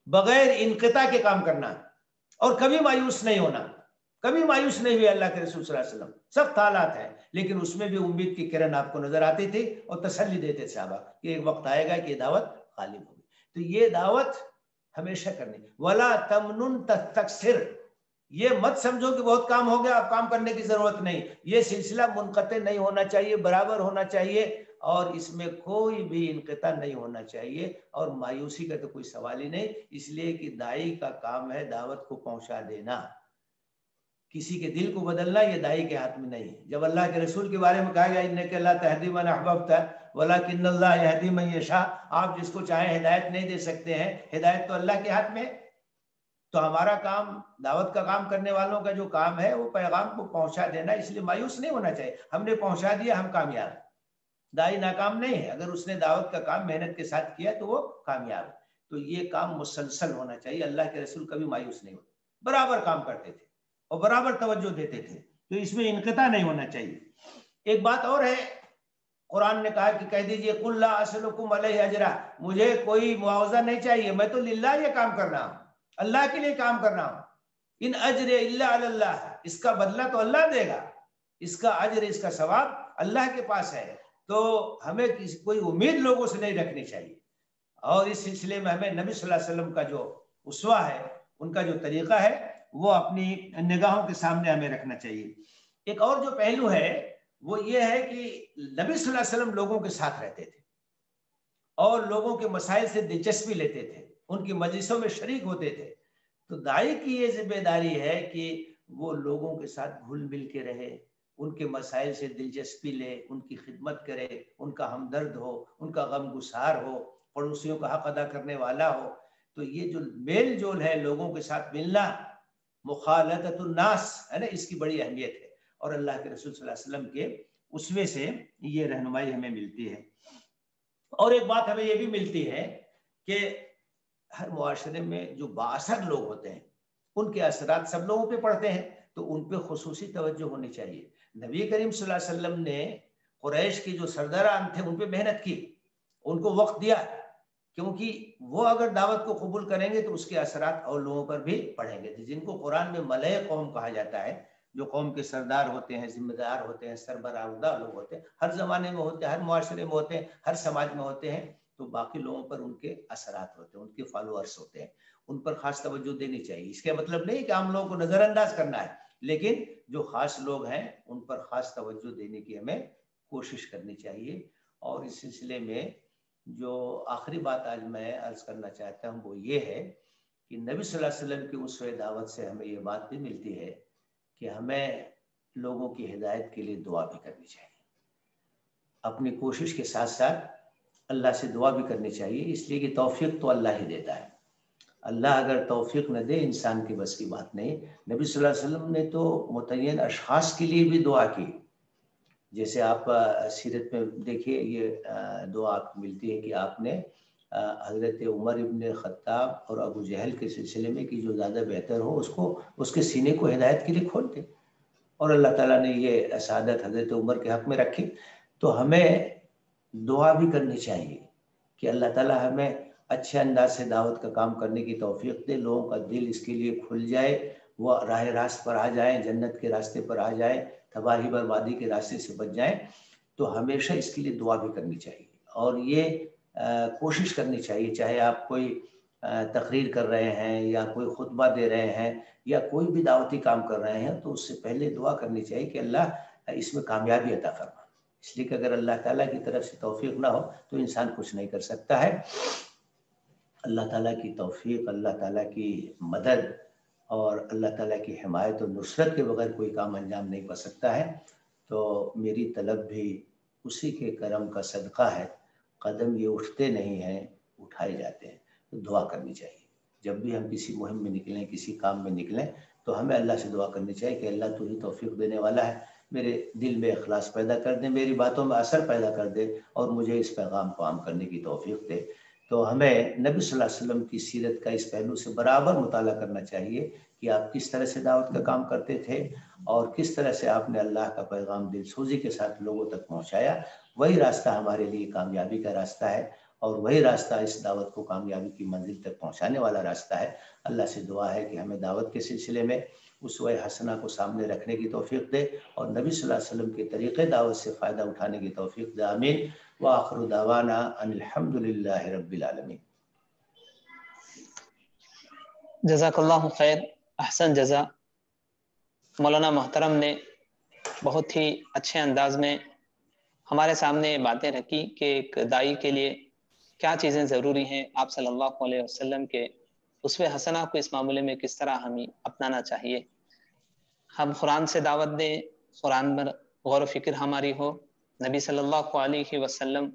بغیر انقطاع کے کام کرنا اور کبھی مایوس نہیں ہونا. کبھی مایوس نہیں ہوئے اللہ کے رسول صلی اللہ علیہ وسلم. سخت حالات ہیں لیکن اس میں بھی امید کی کرن آپ کو نظر آتی تھی اور تسلی دیتے صحابہ کہ ایک وقت آئے گا کہ یہ دعوت غالب ہوگی. تو یہ دعوت ہمیشہ کرنی. وَلَا تَمْنُن تَسْتَكْثِرْ، یہ مت سمجھو کہ بہت کام ہو گیا اب کام کرنے کی ضرورت نہیں. یہ سلسلہ منقطع نہیں ہونا چاہیے، برابر ہونا چاہیے اور اس میں کوئی بھی انقطاع نہیں ہونا چاہیے اور مایوسی کا تو کوئی سوال ہی نہیں. اس لیے کہ داعی کا کام ہے دعوت کو پہنچا دینا، کسی کے دل کو بدلنا یہ داعی کے ہاتھ میں نہیں ہے. جب اللہ کے رسول کے بارے میں کہا گیا اِنَّكَ لَا تَهْدِي مَنْ أَحْبَبْتَ وَلَكِنَّ اللَّهَ يَهْدِي مَن يَشَاءُ، آپ جس کو چاہیں ہدایت نہیں دے سکتے ہیں، ہدایت تو اللہ کے ہاتھ میں. تو ہمارا کام، دعوت کا کام کرنے والوں کا جو کام ہے وہ پیغام کو پہنچا دینا. اس لیے مایوس نہیں ہونا چاہیے. ہم نے پہنچا دیا، ہم کامیاب. داعی ناکام نہیں ہے، اگر اس نے دعوت کا کام محنت کے ساتھ کیا تو وہ کامیاب ہے. تو یہ کام مسلسل ہونا چاہیے. اللہ کے رسول کبھی مایوس نہیں ہوتے، برابر کام کرتے تھے اور برابر توجہ دیتے تھے. تو اس میں انقطاع نہیں ہونا چاہیے. ایک بات اور ہے، قرآن نے کہا کہ کہہ دیجئے قُلْ لَا أَسْأَلُكُمْ عَلَيْهِ أَجْرًا، مجھے کوئی معاوضہ نہیں چاہیے، میں تو للہ یہ کام کر رہا ہوں، اللہ کے لیے کام کر رہا ہوں. ان اجر الا علی اللہ، اس کا بدلہ تو اللہ دے گا، اس کا اجر، اس کا ثواب اللہ کے پاس ہے. تو ہمیں کوئی امید لوگوں سے نہیں رکھنی چاہیے. اور اس سلسلے میں ہمیں نبی صلی اللہ علیہ وسلم کا جو اسوہ ہے، ان کا جو طریقہ ہے، وہ اپنی نگاہوں کے سامنے ہمیں رکھنا چاہیے. ایک اور جو پہلو ہے وہ یہ ہے کہ نبی صلی اللہ علیہ وسلم لوگوں کے ساتھ رہتے تھے اور لوگوں کے مسائل سے دلچسپی لیتے تھے، ان کی مجلسوں میں شریک ہوتے تھے. تو داعی کی یہ ذمہ داری ہے کہ وہ لوگوں کے ساتھ گھل مل کے رہے، ان کے مسائل سے دلچسپی لے، ان کی خدمت کرے، ان کا ہمدرد ہو، ان کا غم گسار ہو، پڑوسیوں کا حق ادا کرنے والا ہو. تو یہ جو میل جول ہے، لوگوں کے ساتھ ملنا، مخالطت الناس ہے نا، اس کی بڑی اہمیت ہے. اور اللہ کے رسول صلی اللہ علیہ وسلم کے اسوے سے یہ رہنمائی ہمیں ملتی ہے. اور ایک بات ہمیں یہ بھی ملتی ہے کہ ہر معاشرے میں جو بااثر لوگ ہوتے ہیں ان کے اثرات سب لوگوں پہ پڑتے ہیں، تو ان پہ خصوصی توجہ ہونی چاہیے. نبی کریم صلی اللہ علیہ وسلم نے قریش کے جو سرداران تھے ان پہ محنت کی، ان کو وقت دیا، کیونکہ وہ اگر دعوت کو قبول کریں گے تو اس کے اثرات اور لوگوں پر بھی پڑیں گے. جن کو قرآن میں ملئ قوم کہا جاتا ہے، جو قوم کے سردار ہوتے ہیں، ذمہ دار ہوتے ہیں، سربراہ لوگ ہوتے ہیں، ہر زمانے میں ہوتے ہیں، ہر معاشرے میں ہوتے ہیں، ہر سماج میں ہوتے ہیں، تو باقی لوگوں پر ان کے اثرات ہوتے ہیں، ان کے فالوورز ہوتے ہیں، ان پر خاص توجہ دینی چاہیے. اس کا مطلب نہیں کہ عام لوگوں کو نظر انداز کرنا ہے، لیکن جو خاص لوگ ہیں ان پر خاص توجہ دینے کی ہمیں کوشش کرنی چاہیے. اور اس سلسلے میں جو آخری بات آج میں عرض کرنا چاہتا ہوں وہ یہ ہے کہ نبی صلی اللہ علیہ وسلم کی اسوہ دعوت سے ہمیں یہ بات بھی ملتی ہے کہ ہمیں لوگوں کی ہدایت کے لیے دعا بھی کرنی چاہیے. اپنی کوشش کے ساتھ ساتھ اللہ سے دعا بھی کرنی چاہیے، اس لیے کہ توفیق تو اللہ ہی دیتا ہے. اللہ اگر توفیق نہ دے، انسان کی بس کی بات نہیں. نبی صلی اللہ علیہ وسلم نے تو متعین اشخاص کے لیے بھی دعا کی. جیسے آپ سیرت میں دیکھیے، یہ دعا آپ ملتی ہے کہ آپ نے حضرت عمر ابن خطاب اور ابو جہل کے سلسلے میں کہ جو زیادہ بہتر ہو اس کے سینے کو ہدایت کے لیے کھول دے. اور اللہ تعالیٰ نے یہ سعادت حضرت عمر کے حق میں رکھی. تو ہمیں دعا بھی کرنی چاہیے کہ اللہ تعالیٰ ہمیں اچھے انداز سے دعوت کا کام کرنے کی توفیق دے، لوگوں کا دل اس کے لیے کھل جائے، وہ راہ راست پر آ جائیں، جنت کے راستے پر آ جائیں، تباہی بربادی کے راستے سے بچ جائیں. تو ہمیشہ اس کے لیے دعا بھی کرنی چاہیے. اور یہ کوشش کرنی چاہیے، چاہے آپ کوئی تقریر کر رہے ہیں یا کوئی خطبہ دے رہے ہیں یا کوئی بھی دعوتی کام کر رہے ہیں، تو اس سے پہلے دعا کرنی چاہیے کہ اللہ اس میں کامیابی عطا فرما. اس لیے کہ اگر اللہ تعالیٰ کی طرف سے توفیق نہ ہو تو انسان کچھ نہیں کر سکتا ہے. اللہ تعالیٰ کی توفیق، اللہ تعالیٰ کی مدد اور اللہ تعالیٰ کی حمایت و نصرت کے بغیر کوئی کام انجام نہیں پا سکتا ہے. تو میری طلب بھی اسی کے کرم کا صدقہ ہے. قدم یہ اٹھتے نہیں ہیں، اٹھائے جاتے ہیں. تو دعا کرنی چاہیے. جب بھی ہم کسی مہم میں نکلیں، کسی کام میں نکلیں، تو ہمیں اللہ سے دعا کرنی چاہیے کہ اللہ تو ہی توفیق دینے والا ہے، میرے دل میں اخلاص پیدا کر دے، میری باتوں میں اثر پیدا کر دے اور مجھے اس پیغام کو عام کرنے کی توفیق دے. تو ہمیں نبی صلی اللہ علیہ وسلم کی سیرت کا اس پہلو سے برابر مطالعہ کرنا چاہیے کہ آپ کس طرح سے دعوت کا کام کرتے تھے اور کس طرح سے آپ نے اللہ کا پیغام دل سوزی کے ساتھ لوگوں تک پہنچایا. وہی راستہ ہمارے لیے کامیابی کا راستہ ہے اور وہی راستہ اس دعوت کو کامیابی کی منزل تک پہنچانے والا راستہ ہے. اللہ سے دعا ہے کہ ہمیں دعوت کے سلسلے میں اسوہ حسنہ کو سامنے رکھنے کی توفیق دے اور نبی صلی اللہ علیہ وسلم کے طریقے دعوت سے فائدہ اٹھانے کی توفیق دے. آمین. وآخر دعوانا ان الحمد للہ رب العالمین. جزاک اللہ خیر، احسن جزا. مولانا محترم نے بہت ہی اچھے انداز میں ہمارے سامنے باتیں رکھی کہ ایک دائی کے لیے کیا چیزیں ضروری ہیں، آپ صلی اللہ علیہ وسلم کے اسوہ حسنہ کو اس معاملے میں کس طرح ہمیں اپنانا چاہیے. ہم قرآن سے دعوت دیں، قرآن پر غور و فکر ہماری ہو. نبی صلی اللہ علیہ وسلم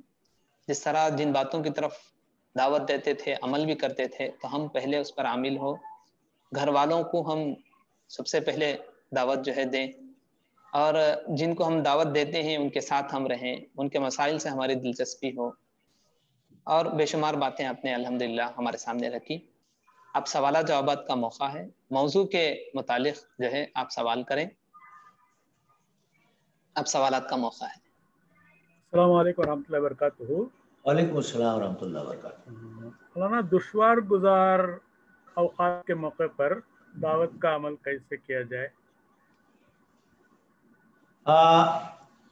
جس طرح جن باتوں کی طرف دعوت دیتے تھے، عمل بھی کرتے تھے، تو ہم پہلے اس پر عامل ہو. گھر والوں کو ہم سب سے پہلے دعوت جو ہے دیں، اور جن کو ہم دعوت دیتے ہیں ان کے ساتھ ہم رہیں، ان کے مسائل سے ہماری دلچسپی ہو. اور بے شمار باتیں آپ نے الحمدللہ ہمارے سامنے رکھی. اب سوالات جوابات کا موقع ہے. موضوع کے متعلق جو ہے آپ سوال کریں. اب سوالات کا موقع ہے. السلام علیکم ورحمۃ اللہ وبرکاتہ. وعلیکم السلام ورحمۃ اللہ وبرکاتہ. مولانا، دشوار گزار اوقات کے موقع پر دعوت کا عمل کیسے کیا جائے؟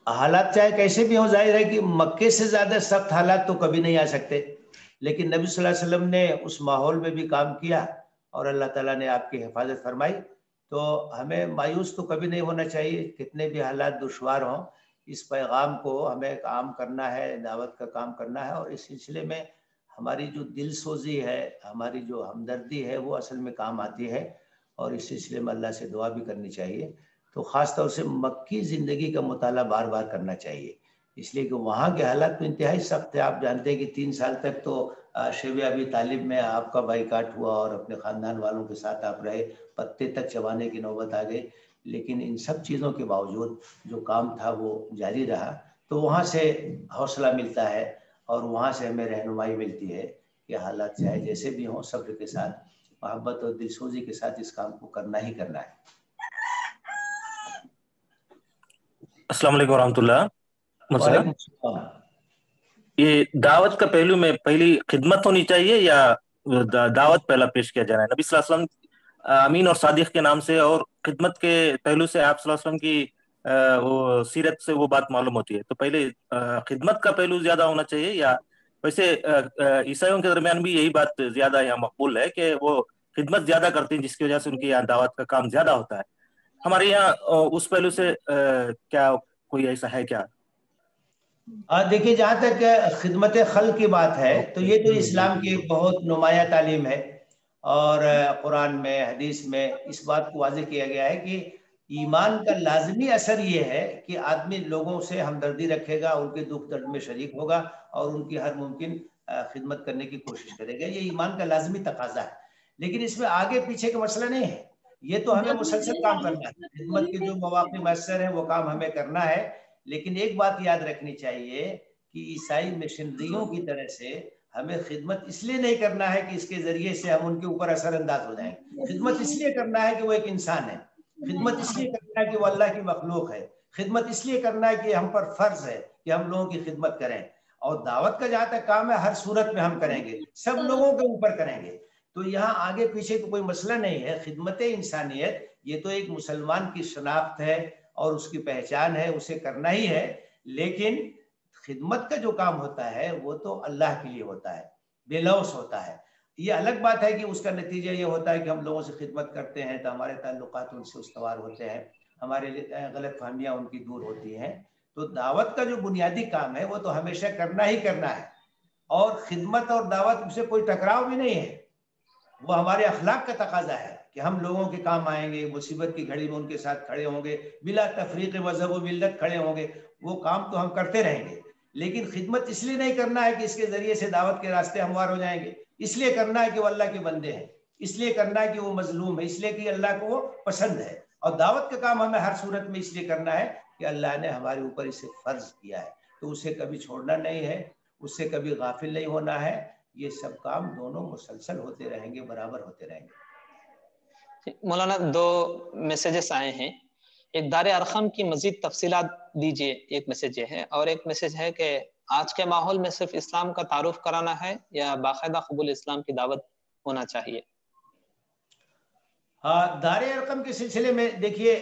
حالات چاہے کیسے بھی ہو، ظاہر ہے کہ مکے سے زیادہ سخت حالات تو کبھی نہیں آ سکتے، لیکن نبی صلی اللہ علیہ وسلم نے اس ماحول میں بھی کام کیا اور اللہ تعالیٰ نے آپ کی حفاظت فرمائی. تو ہمیں مایوس تو کبھی نہیں ہونا چاہیے، کتنے بھی حالات دشوار ہوں. اس پیغام کو ہمیں کام کرنا ہے، دعوت کا کام کرنا ہے، اور اس سلسلے میں ہماری جو دل سوزی ہے، ہماری جو ہمدردی ہے، وہ اصل میں کام آتی ہے. اور اس سلسلے میں اللہ سے دعا بھی کرنی چاہیے. تو خاص طور سے مکی زندگی کا مطالعہ بار بار کرنا چاہیے، اس لیے کہ وہاں کے حالات تو انتہائی سخت ہے. آپ جانتے ہیں کہ 3 سال تک تو شیب ابی طالب میں آپ کا بائیکاٹ ہوا اور اپنے خاندان والوں کے ساتھ آپ رہے، پتے تک چبانے کی نوبت آ گئی. لیکن ان سب چیزوں کے باوجود جو کام تھا وہ جاری رہا. تو وہاں سے حوصلہ ملتا ہے اور وہاں سے ہمیں رہنمائی ملتی ہے کہ حالات چاہے جیسے بھی ہوں، صبر کے ساتھ، محبت اور دلسوزی کے ساتھ اس کام کو کرنا ہی کرنا ہے. السلام علیکم ورحمۃ اللہ. وعلیکم السلام. یہ دعوت کا پہلو میں پہلی خدمت ہونی چاہیے یا دعوت پہلا پیش کیا جانا ہے؟ نبی صلی اللہ علیہ وسلم امین اور صادق کے نام سے اور خدمت کے پہلو سے آپ صلی اللہ علیہ وسلم کی وہ سیرت سے وہ بات معلوم ہوتی ہے. تو پہلے خدمت کا پہلو زیادہ ہونا چاہیے، یا ویسے عیسائیوں کے درمیان بھی یہی بات زیادہ یہاں مقبول ہے کہ وہ خدمت زیادہ کرتے ہیں، جس کی وجہ سے ان کی یہاں دعوت کا کام زیادہ ہوتا ہے. ہمارے یہاں اس پہلو سے کیا کوئی ایسا ہے کیا؟ دیکھیے، جہاں تک خدمت خلق کی بات ہے تو یہ تو اسلام کی ایک بہت نمایاں تعلیم ہے، اور قرآن میں، حدیث میں اس بات کو واضح کیا گیا ہے کہ ایمان کا لازمی اثر یہ ہے کہ آدمی لوگوں سے ہمدردی رکھے گا، ان کے دکھ درد میں شریک ہوگا اور ان کی ہر ممکن خدمت کرنے کی کوشش کرے گا. یہ ایمان کا لازمی تقاضا ہے. لیکن اس میں آگے پیچھے کا مسئلہ نہیں ہے، یہ تو ہمیں مسلسل کام کرنا ہے. خدمت کے جو مواقع میسر ہیں وہ کام ہمیں کرنا ہے. لیکن ایک بات یاد رکھنی چاہیے کہ عیسائی مشنریوں کی طرح سے ہمیں خدمت اس لیے نہیں کرنا ہے کہ اس کے ذریعے سے ہم ان کے اوپر اثر انداز ہو جائیں. خدمت اس لیے کرنا ہے کہ وہ ایک انسان ہے. خدمت اس لیے کرنا ہے کہ وہ اللہ کی مخلوق ہے. خدمت اس لیے کرنا ہے کہ ہم پر فرض ہے کہ ہم لوگوں کی خدمت کریں. اور دعوت کا جہاں تک کام ہے ہر صورت میں ہم کریں گے، سب لوگوں کے اوپر کریں گے. تو یہاں آگے پیچھے کو کوئی مسئلہ نہیں ہے. خدمت انسانیت یہ تو ایک مسلمان کی شناخت ہے اور اس کی پہچان ہے، اسے کرنا ہی ہے. لیکن خدمت کا جو کام ہوتا ہے وہ تو اللہ کے لیے ہوتا ہے، بے لوث ہوتا ہے. یہ الگ بات ہے کہ اس کا نتیجہ یہ ہوتا ہے کہ ہم لوگوں سے خدمت کرتے ہیں تو ہمارے تعلقات ان سے استوار ہوتے ہیں، ہمارے غلط فہمیاں ان کی دور ہوتی ہیں. تو دعوت کا جو بنیادی کام ہے وہ تو ہمیشہ کرنا ہی کرنا ہے. اور خدمت اور دعوت سے کوئی ٹکراؤ بھی نہیں ہے، وہ ہمارے اخلاق کا تقاضا ہے کہ ہم لوگوں کے کام آئیں گے، مصیبت کی گھڑی میں ان کے ساتھ کھڑے ہوں گے، بلا تفریق مذہب و ملت کھڑے ہوں گے. وہ کام تو ہم کرتے رہیں گے. لیکن خدمت اس لیے نہیں کرنا ہے کہ اس کے ذریعے سے دعوت کے راستے ہموار ہو جائیں گے. اس لیے کرنا ہے کہ وہ اللہ کے بندے ہیں، اس لیے کرنا ہے کہ وہ مظلوم ہے، اس لیے کہ اللہ کو وہ پسند ہے. اور دعوت کا کام ہمیں ہر صورت میں اس لیے کرنا ہے کہ اللہ نے ہمارے اوپر اسے فرض کیا ہے. تو اسے کبھی چھوڑنا نہیں ہے، اس سے کبھی غافل نہیں ہونا ہے. یہ سب کام دونوں مسلسل ہوتے رہیں گے، برابر ہوتے رہیں گے. مولانا 2 میسیجز آئے ہیں. ایک دار ارقم کی مزید تفصیلات دیجیے، ایک میسیج یہ ہے، اور ایک میسیج ہے کہ آج کے ماحول میں صرف اسلام کا تعارف کرانا ہے یا باقاعدہ قبول اسلام کی دعوت ہونا چاہیے؟ دار ارقم کے سلسلے میں دیکھیے،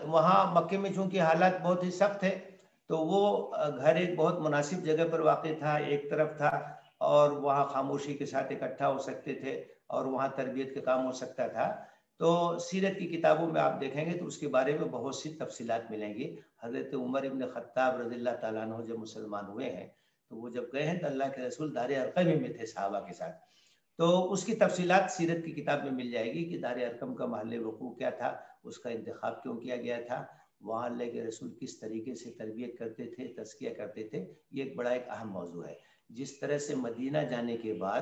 وہاں مکے میں چونکہ حالات بہت ہی سخت تھے تو وہ گھر ایک بہت مناسب جگہ پر واقع تھا، ایک طرف تھا، اور وہاں خاموشی کے ساتھ اکٹھا ہو سکتے تھے اور وہاں تربیت کا کام ہو سکتا تھا. تو سیرت کی کتابوں میں آپ دیکھیں گے تو اس کے بارے میں بہت سی تفصیلات ملیں گی. حضرت عمر ابن خطاب رضی اللہ تعالیٰ عنہ جب مسلمان ہوئے ہیں تو وہ جب گئے ہیں تو اللہ کے رسول دار ارقم میں تھے صحابہ کے ساتھ. تو اس کی تفصیلات سیرت کی کتاب میں مل جائے گی کہ دار ارقم کا محل وقوع کیا تھا، اس کا انتخاب کیوں کیا گیا تھا، وہاں اللہ کے رسول کس طریقے سے تربیت کرتے تھے، تزکیہ کرتے تھے. یہ ایک بڑا ایک اہم موضوع ہے. جس طرح سے مدینہ جانے کے بعد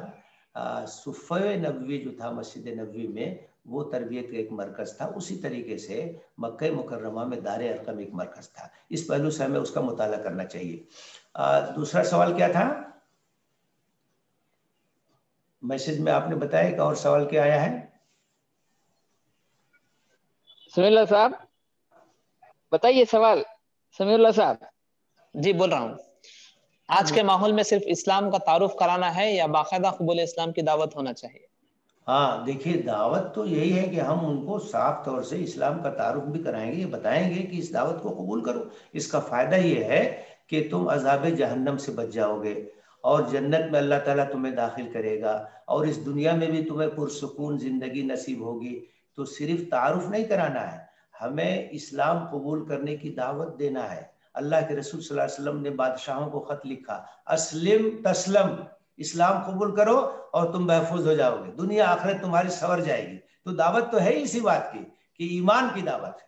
صفہ نبوی جو تھا مسجد نبوی میں وہ تربیت کا ایک مرکز تھا، اسی طریقے سے مکہ مکرمہ میں دار ارقم ایک مرکز تھا. اس پہلو سے ہمیں اس کا مطالعہ کرنا چاہیے. دوسرا سوال کیا تھا؟ میسج میں آپ نے بتایا کہ اور سوال کیا آیا ہے؟ سمیع اللہ صاحب بتائیے سوال. سمیع اللہ صاحب جی بول رہا ہوں. آج کے ماحول میں صرف اسلام کا تعارف کرانا ہے یا باقاعدہ قبول اسلام کی دعوت ہونا چاہیے؟ ہاں دیکھیے، دعوت تو یہی ہے کہ ہم ان کو صاف طور سے اسلام کا تعارف بھی کرائیں گے، یہ بتائیں گے کہ اس دعوت کو قبول کرو. اس کا فائدہ یہ ہے کہ تم عذاب جہنم سے بچ جاؤ گے اور جنت میں اللہ تعالیٰ تمہیں داخل کرے گا، اور اس دنیا میں بھی تمہیں پرسکون زندگی نصیب ہوگی. تو صرف تعارف نہیں کرانا ہے، ہمیں اسلام قبول کرنے کی دعوت دینا ہے. اللہ کے رسول صلی اللہ علیہ وسلم نے بادشاہوں کو خط لکھا، اسلم تسلم، اسلام قبول کرو اور تم محفوظ ہو جاؤ گے، دنیا آخرت تمہاری سنور جائے گی. تو دعوت تو ہے اسی بات کی کہ ایمان کی دعوت ہے.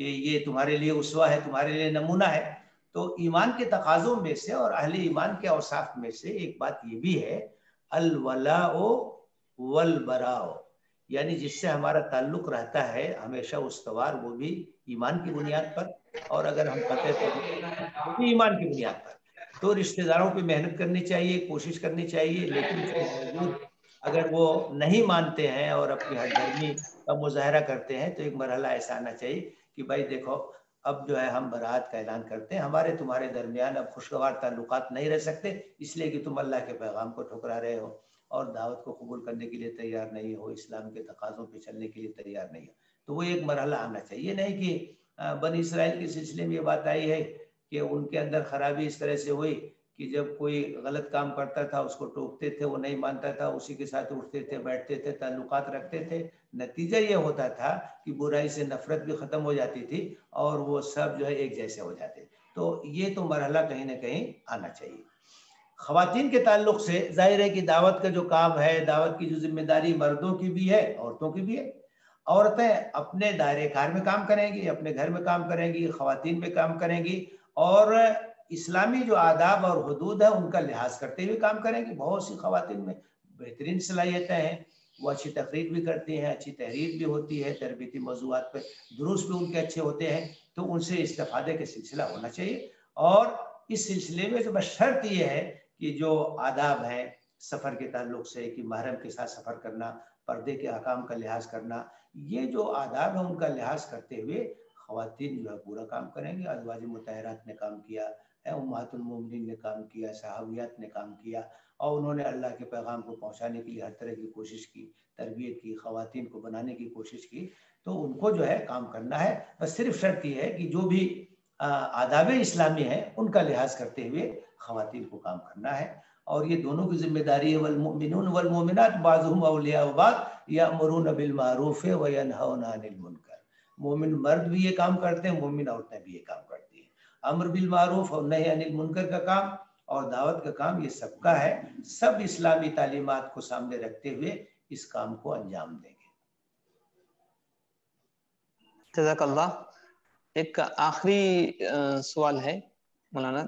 کہ یہ تمہارے لیے اسوہ ہے، تمہارے لیے نمونہ ہے. تو ایمان کے تقاضوں میں سے اور اہل ایمان کے اوصاف میں سے ایک بات یہ بھی ہے الولاء والبراء، یعنی جس سے ہمارا تعلق رہتا ہے ہمیشہ استوار، وہ بھی ایمان کی بنیاد پر، اور اگر ہم قطع وہ بھی ایمان کی بنیاد پر. تو رشتہ داروں پہ محنت کرنی چاہیے، کوشش کرنی چاہیے، لیکن اس کے باوجود اگر وہ نہیں مانتے ہیں اور اپنی ہٹ دھرمی کا مظاہرہ کرتے ہیں تو ایک مرحلہ ایسا آنا چاہیے کہ بھائی دیکھو اب جو ہے ہم برات کا اعلان کرتے ہیں، ہمارے تمہارے درمیان اب خوشگوار تعلقات نہیں رہ سکتے، اس لیے کہ تم اللہ کے پیغام کو ٹھکرا رہے ہو اور دعوت کو قبول کرنے کے لیے تیار نہیں ہو، اسلام کے تقاضوں پہ چلنے کے لیے تیار نہیں ہو. تو وہ ایک مرحلہ آنا چاہیے. نہیں کہ بنی اسرائیل کے سلسلے میں یہ بات آئی ہے کہ ان کے اندر خرابی اس طرح سے ہوئی کہ جب کوئی غلط کام کرتا تھا اس کو ٹوکتے تھے، وہ نہیں مانتا تھا، اسی کے ساتھ اٹھتے تھے، بیٹھتے تھے، تعلقات رکھتے تھے. نتیجہ یہ ہوتا تھا کہ برائی سے نفرت بھی ختم ہو جاتی تھی اور وہ سب جو ہے ایک جیسے ہو جاتے. تو یہ تو مرحلہ کہیں نہ کہیں آنا چاہیے. خواتین کے تعلق سے ظاہر ہے کہ دعوت کا جو کام ہے، دعوت کی جو ذمہ داری مردوں کی بھی ہے، عورتوں کی بھی ہے. عورتیں اپنے دائرے کار میں کام کریں گی، اپنے گھر میں کام کریں گی، خواتین میں کام کریں گی اور اسلامی جو آداب اور حدود ہے ان کا لحاظ کرتے ہوئے کام کریں گی. بہت سی خواتین میں بہترین صلاحیتیں ہیں، وہ اچھی تقریر بھی کرتی ہیں، اچھی تحریر بھی ہوتی ہے، تربیتی موضوعات پہ دروس بھی ان کے اچھے ہوتے ہیں. تو ان سے استفادے کا سلسلہ ہونا چاہیے. اور اس سلسلے میں جو بس شرط یہ ہے کہ جو آداب ہیں سفر کے تعلق سے، کہ محرم کے ساتھ سفر کرنا، پردے کے احکام کا لحاظ کرنا، یہ جو آداب ہیں ان کا لحاظ کرتے ہوئے خواتین جو ہے پورا کام کریں گے. ازواج مطہرات نے کام کیا، امہات المومنین نے کام کیا، صحابیات نے کام کیا اور انہوں نے اللہ کے پیغام کو پہنچانے کے لیے ہر طرح کی کوشش کی، تربیت کی، خواتین کو بنانے کی کوشش کی. تو ان کو جو ہے کام کرنا ہے. بس صرف شرط یہ ہے کہ جو بھی آداب اسلامی ہیں ان کا لحاظ کرتے ہوئے خواتین کو کام کرنا ہے. اور یہ دونوں کی ذمہ داری ہے. والمؤمنون والمؤمنات بعضهم اولیاء بعض یأمرون بالمعروف وینہون عن المنکر. مومن مرد بھی یہ کام کرتے ہیں، مومن عورتیں بھی یہ کام کرتی ہیں. امر بالمعروف اور نہی عن المنکر کا کام اور دعوت کا کام یہ سب کا ہے. سب اسلامی تعلیمات کو سامنے رکھتے ہوئے اس کام کو انجام دیں گے. جزاک اللہ. ایک آخری سوال ہے مولانا.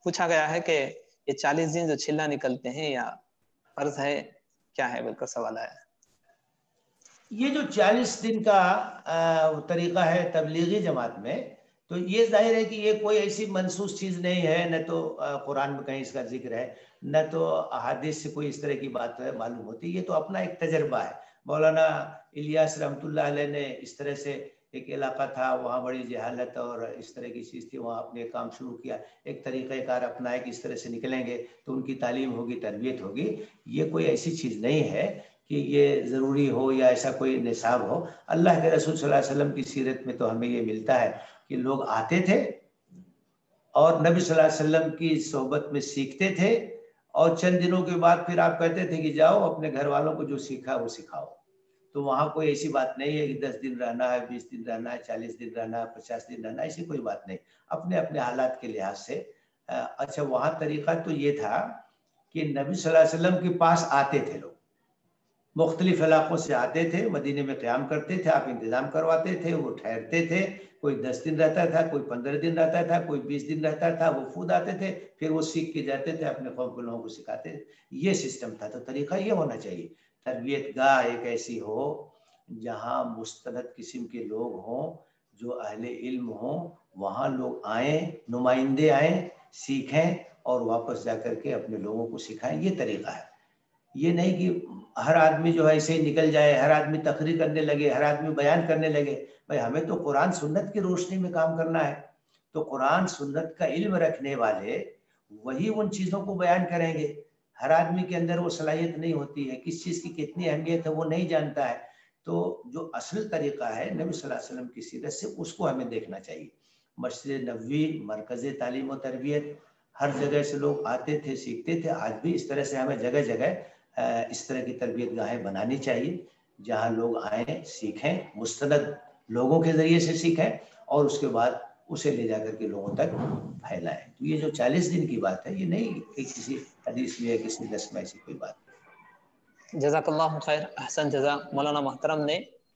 پوچھا گیا ہے کہ یہ 40 دن جو چلا نکلتے ہیں یا فرض ہے، کیا ہے بالکل سوال ہے. یہ جو 40 دن کا طریقہ ہے تبلیغی جماعت میں، تو یہ ظاہر ہے کہ یہ کوئی ایسی منسوخ چیز نہیں ہے، نہ تو قرآن میں کہیں اس کا ذکر ہے، نہ تو احادیث سے کوئی اس طرح کی بات معلوم ہوتی. یہ تو اپنا ایک تجربہ ہے. مولانا الیاس رحمۃ اللہ علیہ نے اس طرح سے ایک علاقہ تھا، وہاں بڑی جہالت اور اس طرح کی چیز تھی، وہاں اپنے کام شروع کیا، ایک طریقہ کار اپنائے کہ اس طرح سے نکلیں گے تو ان کی تعلیم ہوگی، تربیت ہوگی. یہ کوئی ایسی چیز نہیں ہے کہ یہ ضروری ہو یا ایسا کوئی نصاب ہو. اللہ کے رسول صلی اللہ علیہ وسلم کی سیرت میں تو ہمیں یہ ملتا ہے کہ لوگ آتے تھے اور نبی صلی اللہ علیہ وسلم کی صحبت میں سیکھتے تھے اور چند دنوں کے بعد پھر آپ کہتے تھے کہ جاؤ اپنے گھر والوں کو جو سیکھا وہ سکھاؤ. تو وہاں کوئی ایسی بات نہیں ہے کہ 10 دن رہنا ہے، 20 دن رہنا ہے، 40 دن رہنا ہے، 50 دن رہنا ہے، ایسی کوئی بات نہیں. اپنے اپنے حالات کے لحاظ سے. اچھا وہاں طریقہ تو یہ تھا کہ نبی صلی اللہ علیہ وسلم کے پاس آتے تھے لوگ، مختلف علاقوں سے آتے تھے، مدینے میں قیام کرتے تھے، آپ انتظام کرواتے تھے، وہ ٹھہرتے تھے. کوئی 10 دن رہتا تھا، کوئی 15 دن رہتا تھا، کوئی 20 دن رہتا تھا. وہ خود آتے تھے، پھر وہ سیکھ کے جاتے تھے، اپنے قوم کے لوگوں کو سکھاتے تھے. یہ سسٹم تھا. تو طریقہ یہ ہونا چاہیے. تربیت گاہ ایک ایسی ہو جہاں مستند قسم کے لوگ ہوں، جو اہل علم ہوں، وہاں لوگ آئیں، نمائندے آئیں، سیکھیں اور واپس جا کر کے اپنے لوگوں کو سکھائیں. یہ طریقہ ہے. یہ نہیں کہ ہر آدمی جو ہے ایسے ہی نکل جائے، ہر آدمی تقریر کرنے لگے، ہر آدمی بیان کرنے لگے. بھائی ہمیں تو قرآن سنت کی روشنی میں کام کرنا ہے. تو قرآن سنت کا علم رکھنے والے وہی ان چیزوں کو بیان کریں گے. ہر آدمی کے اندر وہ صلاحیت نہیں ہوتی ہے، کس چیز کی کتنی اہمیت ہے وہ نہیں جانتا ہے. تو جو اصل طریقہ ہے نبی صلی اللہ علیہ وسلم کی سیرت سے، اس کو ہمیں دیکھنا چاہیے. مسجد نبوی مرکز تعلیم و تربیت، ہر جگہ سے لوگ آتے تھے، سیکھتے تھے. آج بھی اس طرح سے ہمیں جگہ جگہ اس طرح کی تربیت گاہیں بنانی چاہیے جہاں لوگ آئیں، سیکھیں، مستند لوگوں کے ذریعے سے سیکھیں اور اس کے بعد اسے لے جا کر کے لوگوں تک پھیلائیں. تو یہ جو 40 دن کی بات ہے، یہ نہیں کہ کسی حدیث میں یا کسی دس میں ایسی کوئی بات. جزاک اللہ خیر. احسن جزا. مولانا محترم نے